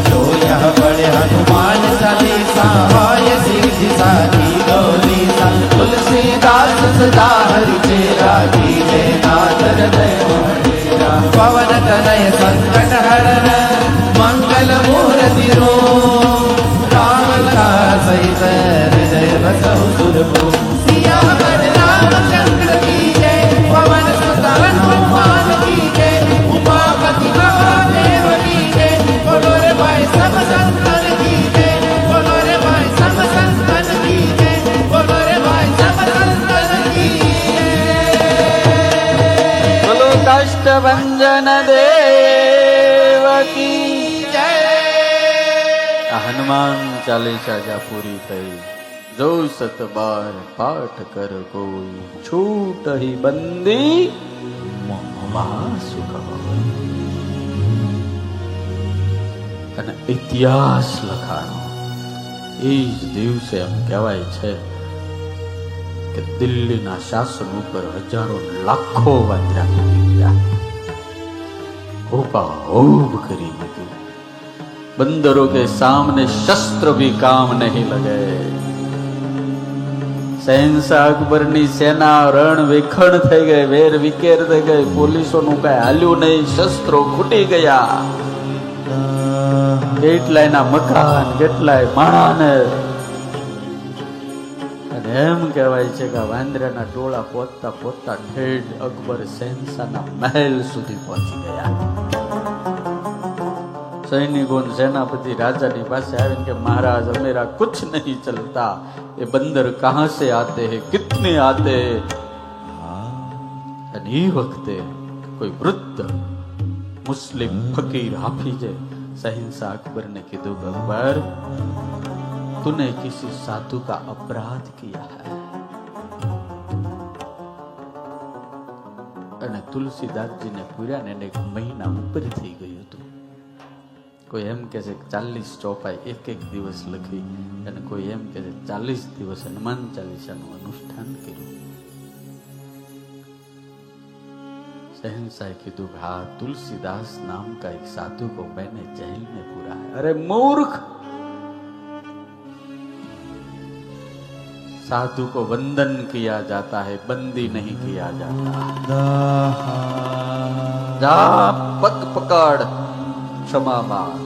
जो यह बड़े हनुमान चालीसा, हाय सिद्धि साधी गौरीसा। तुलसीदास सदा हरि चेरा, कीजे नाथ हृदय पवन तनय संकट हरण, मंगल मूर्ति रूप। राम का सहित हृदय बसहु सुरभूप। सियावर रामचंद्र की जय, पवन सुत हनुमान की जय। उमापति महादेव की जय, बोलो रे भाई सब संतन की जय। बोलो रे भाई सब संतन की जय। बोलो रे भाई सब संतन की जय। बोलो काष्ठभंजन देव की जय। આ હનુમાન ચાલીસા જા પૂરી થઈ, જો સત બાર પાઠ કર કોઈ, છૂટ ही બંદી મોહમાં સુખ ભવન. અને ઇતિહાસ લખાણો એ જ દિવસે એમ કહેવાય છે કે દિલ્હીના શાસન ઉપર હજારો લાખો વાંદરા કરી ગયા, होबाहोब करी लगी। बंदरों के सामने शस्त्र भी काम नहीं लगे। शहनशाह अकबर नी सेना रण विखण થઈ ગઈ, વેર વિકેર થઈ ગઈ, પોલીસોનું કઈ હાલ્યું નહીં, શસ્ત્રો ખૂટી ગયા, કેટલાયના મકાન, કેટલાય માણાને. અને એમ કહેવાય છે કે વાંદરાના ટોળા પહોંચતા પહોંચતા ઠેઠ અકબર શહેનશાહના મહેલ સુધી પહોંચી ગયા. सैनिकों सेनापति राजा ने पास आए कि महाराज मेरा कुछ नहीं चलता, ये बंदर कहाँ से आते हैं, कितने आते हैं. અને એ વખતે કોઈ વૃદ્ધ મુસ્લિમ ફकीर हाफिजे शहनशाह अकबर ने कीधु, अकबर तूने किसी साधु का अपराध किया है. અને તુલસીદાસ जी ने पूरा ने एक महीना ऊपर થઈ ગયું હતું. કોઈ એમ કે છે 40 ચોપાઈ એક એક દિવસ લખી, અને કોઈ એમ કે છે 40 દિવસ હનુમાન ચાલીસાનું અનુષ્ઠાન કર્યું. शहनशाह कीधु, हाँ तुलसीदास नाम का एक साधु को मैंने जेल में पूरा है. अरे मूर्ख, साधु को वंदन किया जाता है, बंदी नहीं किया जाता. जा पग पकड़ क्षमा मांग.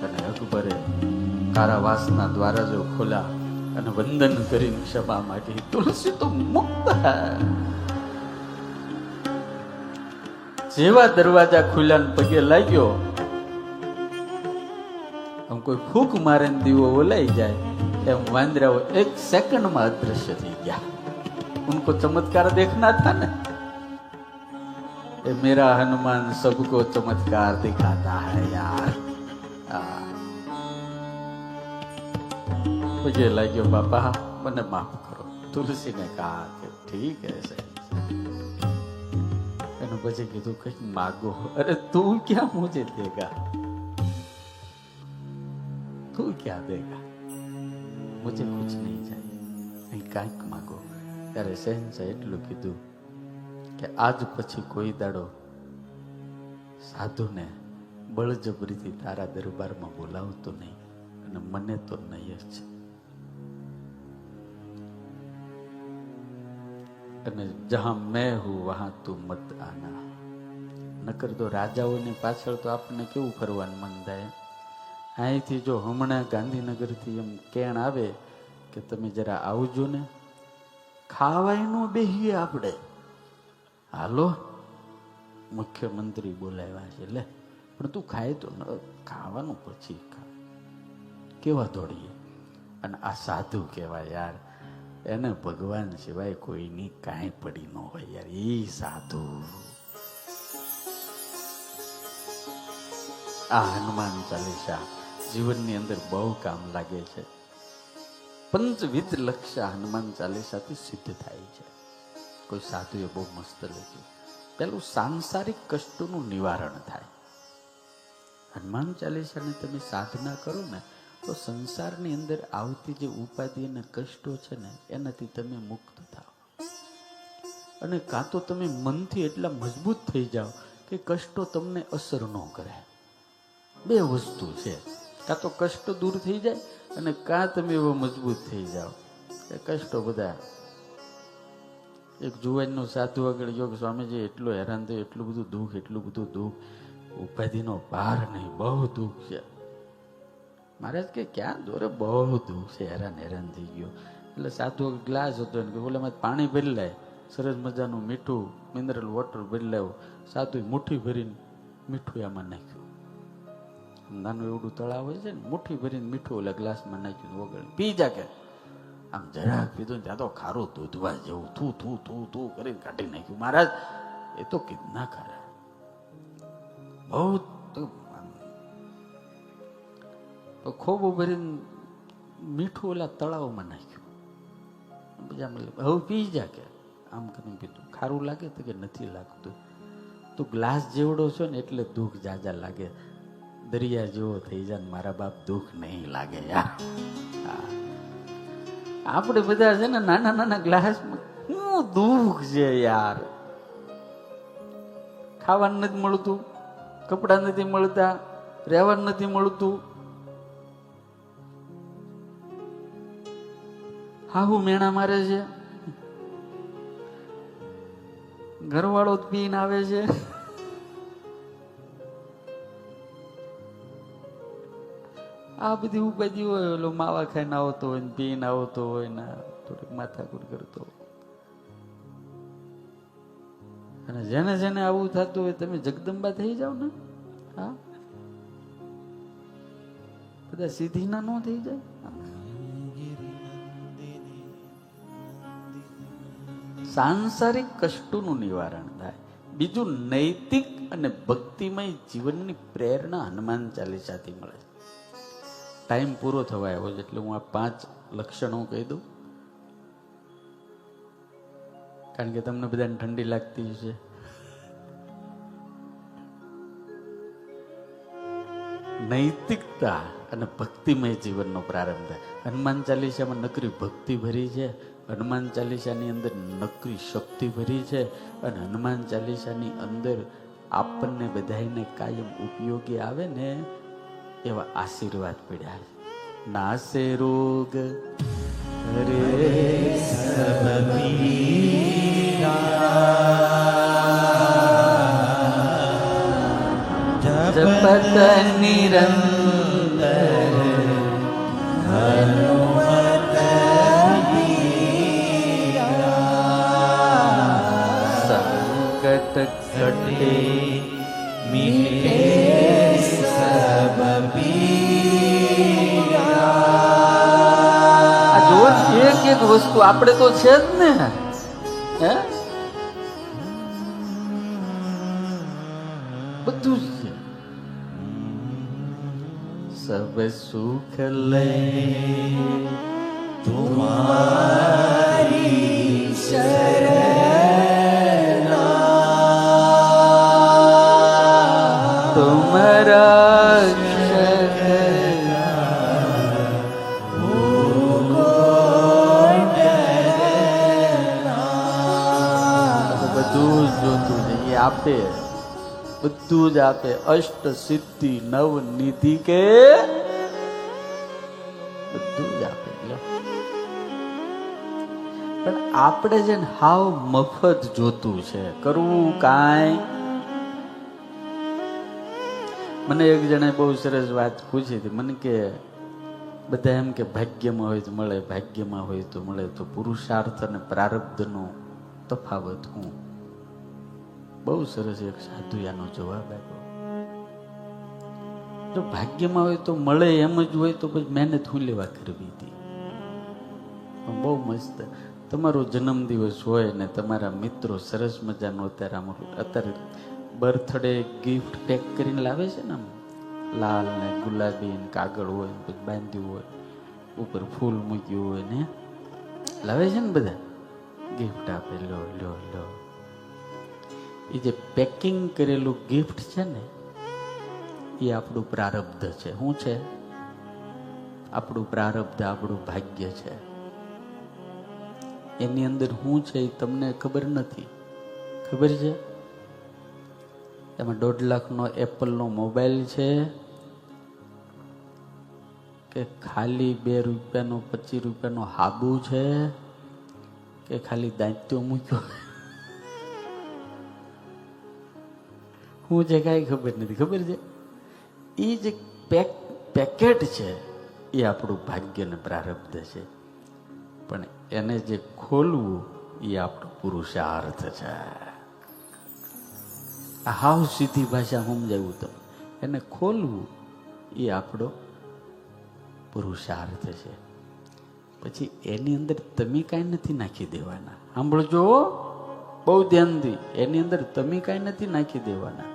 અને અકબરે કારાવાસના દ્વારા જો ખોલા અને વંદન કરીને ક્ષમા માંગી. તુલસી તો મુક્ત હૈ. જેવા દરવાજા ખુલ્યા પગે લાગ્યો, આમ કોઈ ફૂંક મારે દીવો ઓલાઈ જાય એમ વાંદરાઓ એક સેકન્ડમાં અદ્રશ્ય થઈ ગયા. ઉनको ચમત્કાર देखना था ना, ये मेरा हनुमान सबको चमत्कार दिखाता है यार. मुझे लगे बाबा मैंने माफ करो. तुलसी ने कहा कि ठीक है सही. પછી કીધું કઈક માગો. અરે તું क्या मुझे देगा, तू क्या देगा, मुझे कुछ नहीं चाहिए, અહીં કાંઈક માગો. ત્યારે શહેનશાહ એટલું કીધું કે આજ પછી કોઈ દાડો સાધુને બળજબરીથી તારા દરબારમાં બોલાવતો નહીં, અને મને તો નહીં જ છે. અને જહાં મેં હું વહાં તું મત આના. નકર તો રાજાઓની પાછળ તો આપણને કેવું ફરવાનું મન થાય. અહીંથી જો હમણાં ગાંધીનગરથી એમ કેણ આવે કે તમે જરા આવજો ને, ખાવાય નો બેહીએ આપણે. હાલો મુખ્યમંત્રી બોલાવ્યા છે, લે પણ તું ખાય તો ખાવાનું પછી ખા. કેવા દોડીએ. અને આ સાધુ કહેવાય યાર, એને ભગવાન સિવાય કોઈની કાંઈ પડી ન હોય યાર. એ સાધુ આ હનુમાન ચાલીસા જીવનની અંદર બહુ કામ લાગે છે. પંચવિધ લક્ષ્ય હનુમાન ચાલીસાથી સિદ્ધ થાય છે. કોઈ સાધુએ બહુ મસ્ત લખ્યું. પેલું સાંસારિક કષ્ટોનું નિવારણ થાય. હનુમાન ચાલીસાની તમે સાધના કરો ને તો સંસારની અંદર આવતી જે ઉપાધિ અને કષ્ટો છે ને એનાથી તમે મુક્ત થાઓ. અને કાં તો તમે મનથી એટલા મજબૂત થઈ જાઓ કે કષ્ટો તમને અસર ન કરે. બે વસ્તુ છે, કાં તો કષ્ટ દૂર થઈ જાય અને કાં તમે એવો મજબૂત થઈ જાઓ કે કષ્ટો બધા. એક જુવાનનો સાધુ આગળ ગયો કે સ્વામીજી એટલું હેરાન થયું, એટલું બધું દુઃખ, ઉપાધિનો ભાર નહીં, બહુ દુઃખ છે. મહારાજ કે ક્યાં દોરે, બહુ દુઃખ છે, હેરાન થઈ ગયો. એટલે સાધુ ગ્લાસ હતો કે ઓલામાં પાણી ભરી લાય, સરસ મજાનું મીઠું મિનરલ વોટર ભરી લાવ્યો. સાધુ મુઠ્ઠી ભરીને મીઠું એમાં નાખ્યું. નાનું એવડું તળાવ હોય છે ને, મુઠ્ઠી ભરીને મીઠું ઓલા ગ્લાસમાં નાખ્યું, વગર પી જા. કે આમ જરાક પીધું ત્યાં તો ખારું દૂધવા જેવું થૂ કરીને કાઢી નાખ્યું. મહારાજ એ તો કિતના ખારા, બહુ તો ખૂબ ભરીને મીઠું ઓલા તળાવમાં નાખ્યું. બીજા હવે પી જા. કે આમ કરીને પીધું. ખારું લાગે તો કે નથી લાગતું. તું ગ્લાસ જેવડો છો ને એટલે દુઃખ જાજા લાગે. દરિયા જેવો થઈ જાય મારા બાપ, દુઃખ નહીં લાગે યાર. આપણે બધા છે ને નાના નાના ગ્લાસમાં શું દુઃખ છે યાર. ખાવાનું નથી મળતું, કપડાં નથી મળતા, રહેવાનું નથી મળતું. હાહુ મેણા મારે છે, ઘરવાળો પીને આવે છે. આ બધી ઉપાધિ હોય. ઓલો માવા ખાઈને આવતો હોય ને પીને આવતો હોય ને થોડીક માથાકૂટ કરતો. અને જેને જેને આવું થતું હોય તમે જગદંબા થઈ જાવ ને. હા, બધા સીધી ના ન થઈ જાય. સાંસારિક કષ્ટોનું નિવારણ થાય. બીજું નૈતિક અને ભક્તિમય જીવનની પ્રેરણા હનુમાન ચાલીસાથી મળે. ટાઈમ પૂરો થવા આવ્યો છે એટલે હું આ 5 લક્ષણો કહી દઉં, કારણ કે તમને બધાને ઠંડી લાગતી છે. નૈતિકતા અને ભક્તિમય જીવનનો પ્રારંભ થાય. હનુમાન ચાલીસામાં નકરી ભક્તિ ભરી છે, હનુમાન ચાલીસાની અંદર નકરી શક્તિ ભરી છે, અને હનુમાન ચાલીસાની અંદર આપણને બધાને કાયમ ઉપયોગી આવે ને એવા આશીર્વાદ પડ્યા છે. નાસે રોગ રે સબ પીરા, જપત નિરંતર હનુમત વીરા, સંકટ ઘટે મીટે સબ પીરા. આ જો એક એક વસ્તુ આપણે તો છે જ ને. હે, બધું જ છે. સબ સુખ લે તુમારી શરણ, તુમ રક્ષક બધું જ જોતું છે એ આપે. બધું જ આપે. અષ્ટ સિદ્ધિ નવ નિધિ કે બધું જ આપે. લ્યો. પણ આપણે છે ને હાવ મફત જોતું છે, કરવું કાંઈ. મને એક જણે બહુ સરસ વાત પૂછી હતી. મને કે બધા એમ કે ભાગ્યમાં હોય તો મળે, ભાગ્યમાં હોય તો મળે, તો પુરુષાર્થ અને પ્રારબ્ધનો તફાવત હું. બહુ સરસ એક સાધુયાનો જવાબ આપ્યો. જો ભાગ્યમાં હોય તો મળે એમ જ હોય તો પછી મહેનત હું લેવા કરવી હતી. બહુ મસ્ત. તમારો જન્મદિવસ હોય ને તમારા મિત્રો સરસ મજાનો અત્યારે બર્થડે ગિફ્ટ પેક કરીને લાવે છે ને, આમ લાલ ને ગુલાબી ને કાગળ હોય પછી બાંધ્યું હોય, ઉપર ફૂલ મૂક્યું હોય ને લાવે છે ને બધા ગિફ્ટ આપે. લો લો લો. એ જે પેકિંગ કરેલું ગિફ્ટ છે ને એ આપણું પ્રારબ્ધ છે. શું છે? આપણું પ્રારબ્ધ, આપણું ભાગ્ય છે. એની અંદર શું છે એ તમને ખબર નથી. ખબર છે? એમાં 1.5 લાખનો એપલનો મોબાઈલ છે કે ખાલી 2 રૂપિયાનો 25 રૂપિયાનો હાબુ છે કે ખાલી દાંત્યો મૂક્યો હું છે કાંઈ ખબર નથી. ખબર છે? એ જે પેકેટ છે એ આપણું ભાગ્ય ને પ્રારબ્ધ છે. પણ એને જે ખોલવું એ આપણો પુરુષાર્થ છે. હાવ સીધી ભાષા સમજાવું તો એને ખોલવું એ આપણો પુરુષાર્થ છે. પછી એની અંદર તમે કાંઈ નથી નાખી દેવાના. સાંભળજો બહુ ધ્યાનથી. એની અંદર તમે કાંઈ નથી નાખી દેવાના,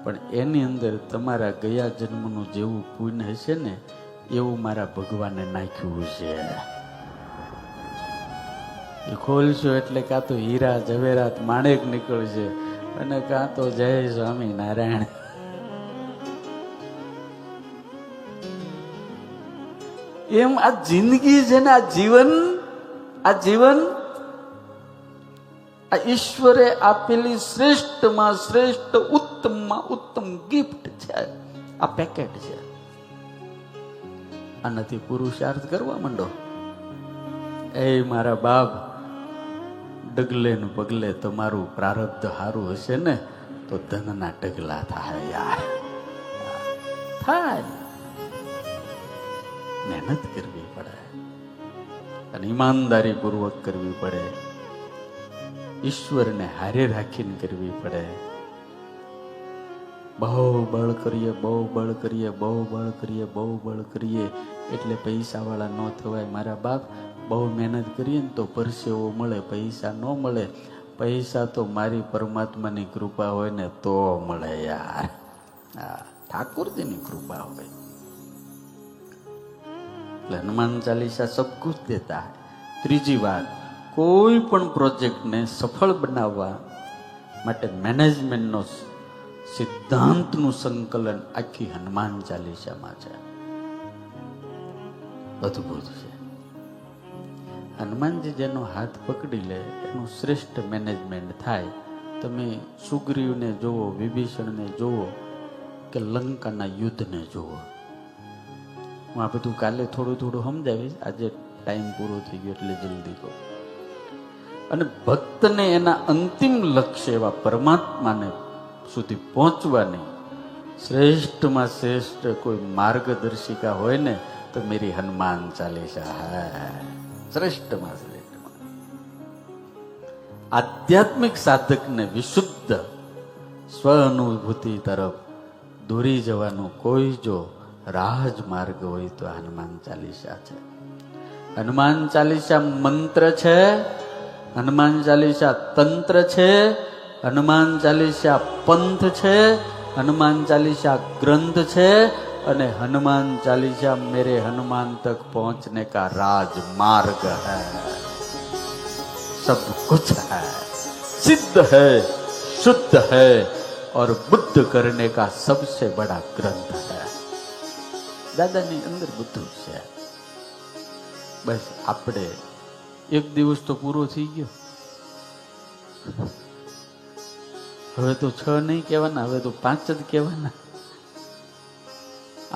પણ એની અંદર તમારા ગયા જન્મનું જેવું પુણ્ય હશે ને એવું મારા ભગવાને નાખ્યું છે. એ ખોલશો એટલે કાં તો હીરા ઝવેરાત માણેક નીકળશે અને કાં તો જય સ્વામી નારાયણ. એમ આ જિંદગી છે ને, આ જીવન આ ઈશ્વરે આપેલી શ્રેષ્ઠમાં શ્રેષ્ઠ ઉત્તમમાં ઉત્તમ ગિફ્ટ છે. આ પેકેટ છે. આનાથી પુરુષાર્થ કરવા માંડો. એ મારા બાપ, ડગલે ને પગલે તમારું પ્રારબ્ધ સારું હશે ને તો ધનના ડગલા થાય. યાર થાય. મહેનત કરવી પડે અને ઈમાનદારી પૂર્વક કરવી પડે. ઈશ્વરને હારે રાખીને કરવી પડે. બહુ બળ કરીએ, બહુ બળ કરીએ, બહુ બળ કરીએ, બહુ બળ કરીએ એટલે પૈસા વાળા ન થવાય મારા બાપ. બહુ મહેનત કરીએ ને તો પરસેવો મળે, પૈસા ન મળે. પૈસા તો મારી પરમાત્માની કૃપા હોય ને તો મળે યાર. હા, ઠાકોરજીની કૃપા હોય. એટલે હનુમાન ચાલીસા સબ કુછ દેતા હૈ. ત્રીજી વાત, કોઈ પણ પ્રોજેક્ટને સફળ બનાવવા માટે મેનેજમેન્ટનો સિદ્ધાંતનું સંકલન આખી હનુમાન ચાલીસામાં છે. અદભુત છે. હનુમાનજી જેનો હાથ પકડી લે એનું શ્રેષ્ઠ મેનેજમેન્ટ થાય. તમે સુગ્રીવને જુઓ, વિભીષણને જુઓ કે લંકાના યુદ્ધને જુઓ. હું આ બધું કાલે થોડું થોડું સમજાવીશ. આજે ટાઈમ પૂરો થઈ ગયો એટલે જલ્દી કહું. અને ભક્તને એના અંતિમ લક્ષ્ય એવા પરમાત્માને સુધી પહોંચવાની શ્રેષ્ઠમાં શ્રેષ્ઠ કોઈ માર્ગદર્શિકા હોય ને તો મેરી હનુમાન ચાલીસા હૈ. શ્રેષ્ઠમાં શ્રેષ્ઠમાં આધ્યાત્મિક સાધકને વિશુદ્ધ સ્વ અનુભૂતિ તરફ દોરી જવાનું કોઈ જો રાજમાર્ગ હોય તો હનુમાન ચાલીસા છે. હનુમાન ચાલીસા મંત્ર છે, હનુમાન ચાલીસા તંત્ર છે, હનુમાન ચાલીસા પંથ છે, હનુમાન ચાલીસા ગ્રંથ છે અને હनुमान चालीसा मेरे हनुमान तक पहुंचने का राजमार्ग है. सब कुछ है, सिद्ध है, शुद्ध है और बुद्ध करने का सबसे बड़ा ग्रंथ है. દાદાની અંદર બધું છે. બસ આપણે એક દિવસ તો પૂરો થઈ ગયો. હવે તો 6 નહીં કહેવાના, હવે તો 5 જ કહેવાના.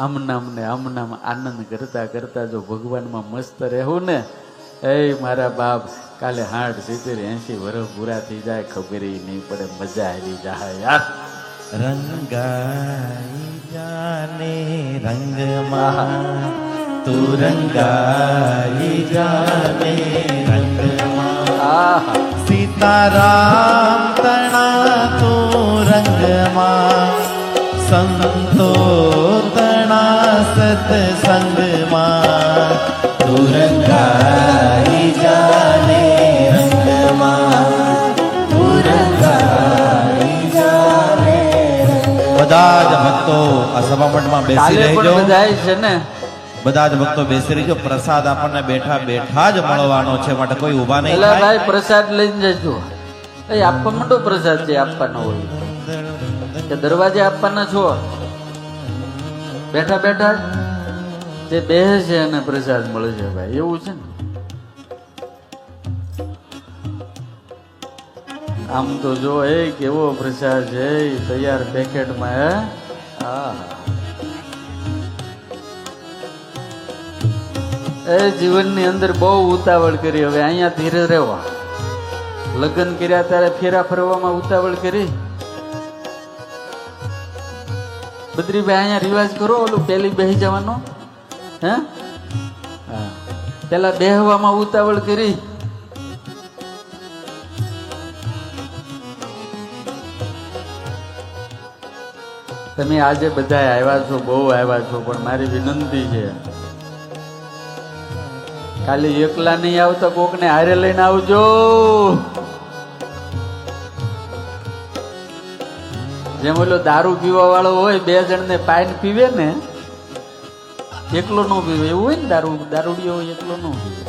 આમનામ ને આમનામ આનંદ કરતા કરતા જો ભગવાનમાં મસ્ત રહેવું ને, એ મારા બાપ, કાલે 60, 70, 80 વર્ષ પૂરા થઈ જાય, ખબર નહીં પડે, મજા આવી જાય યાર. રંગાઈ જાને રંગમાં, તું રંગાઈ જાને રંગમાં. સીતારામ તણા તું રંગમાં, સંતો તણા સત્સંગમાં. તું રંગાઈ જાને રંગમાં, તું રંગાઈ જાને. બધા જ ભક્તો આ સભામંડમાં બેસી રહેજો. છે ને બધા જ ભક્તો બેસી રહેજો. પ્રસાદ આપણને બેઠા બેઠા જ મળવાનો છે, માટે કોઈ ઊભા નહીં પેલા થાય. ભાઈ પ્રસાદ લઈને જજો. એ આપવા માંડો પ્રસાદ જે આપવાનો હોય, કે દરવાજે આપવાના છો? બેઠા બેઠા જે બેસે છે એને પ્રસાદ મળે છે ભાઈ, એવું છે ને. આમ તો જો એ કેવો પ્રસાદ છે, તૈયાર પેકેટમાં. હે હા, એ જીવનની અંદર બહુ ઉતાવળ કરી, હવે અહીંયા ધીરે રહેવા. લગ્ન કર્યા ત્યારે ફેરા ફરવામાં ઉતાવળ કરી. બદ્રીભાઈ અહીંયા રિવાજ કરો, ઓલું પેલી બેસી જવાનો. હે હા, પેલા બેહવામાં ઉતાવળ કરી. તમે આજે બધા આવ્યા છો, બહુ આવ્યા છો, પણ મારી વિનંતી છે, ખાલી એકલા નહીં આવતા, કોકને હારે લઈને આવજો. જેમ ઓલો દારૂ પીવા વાળો હોય, 2 જણને પાઈન પીવે ને, એકલો ન પીવે, એવું હોય ને. દારૂડિયો હોય, એકલો ન પીવે.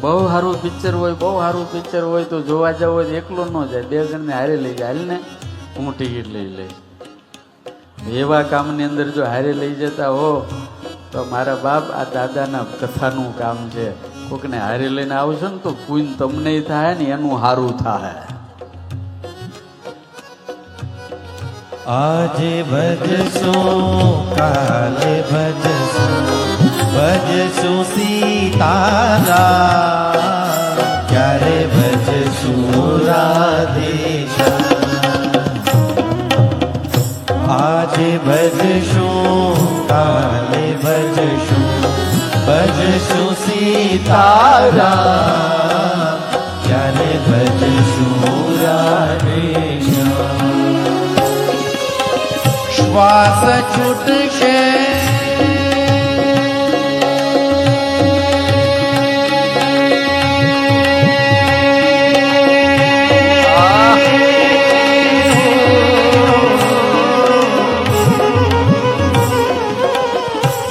બહુ સારું પિક્ચર હોય, બહુ સારું પિક્ચર હોય તો જોવા જવું હોય તો એકલો ન જાય, 2 જણને હારે લઈ જાય. હાલ ને હું ટિકિટ લઈ લઈશ. એવા કામની અંદર જો હારે લઈ જતા હો તો મારા બાપ, આ દાદાના કથાનું કામ છે. કોકને હારે લઈને આવશો ને તો પુણ્ય તમને થાય ને એનું સારું થાય. આજે ભજશું કાલે ભજશું, ભજશું સીતારામ, ક્યારે ભજશું રાધેશ્યામ. આજે ભજશું કાલે ભજશું, ભજશું સીતારામ, ક્યારે ભજશું રાધેશ્યામ. શ્વાસ છૂટશે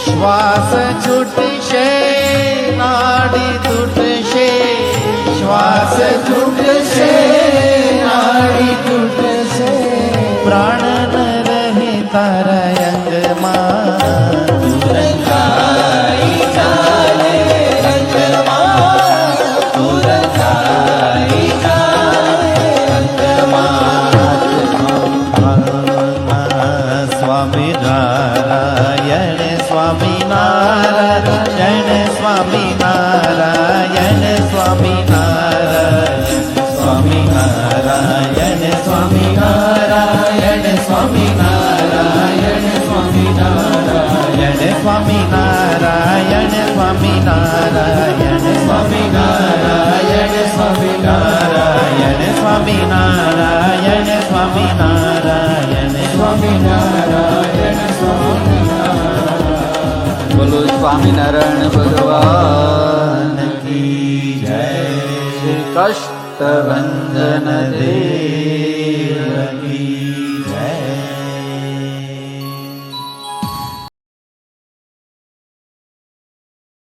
શ્વાસ છૂટશે, નાડી તૂટશે. શ્વાસ છૂટશે, નાડી તૂટશે. પ્રાણ તારા અંગમાં, તું રંગાઈ જાને રંગમાં, તું રંગાઈ જાને રંગમાં. સ્વામી નારાયણ, સ્વામી નારાયણ, સ્વામી નારાયણ, સ્વામી નારાયણ, સ્વામી નારાયણ, સ્વામી નારાયણ, સ્વામી નારાયણ, સ્વામી નારાયણ, સ્વામી નારાયણ, સ્વામી નારાયણ, સ્વામી નારાયણ, સ્વામી નારાયણ, સ્વામી નારાયણ, સ્વામી નારાયણ, સ્વામી નારાયણ, સ્વામી નારાયણ. બોલો સ્વામિનારાયણ ભગવાન કી જય. શ્રી કષ્ટભંજન દેવ.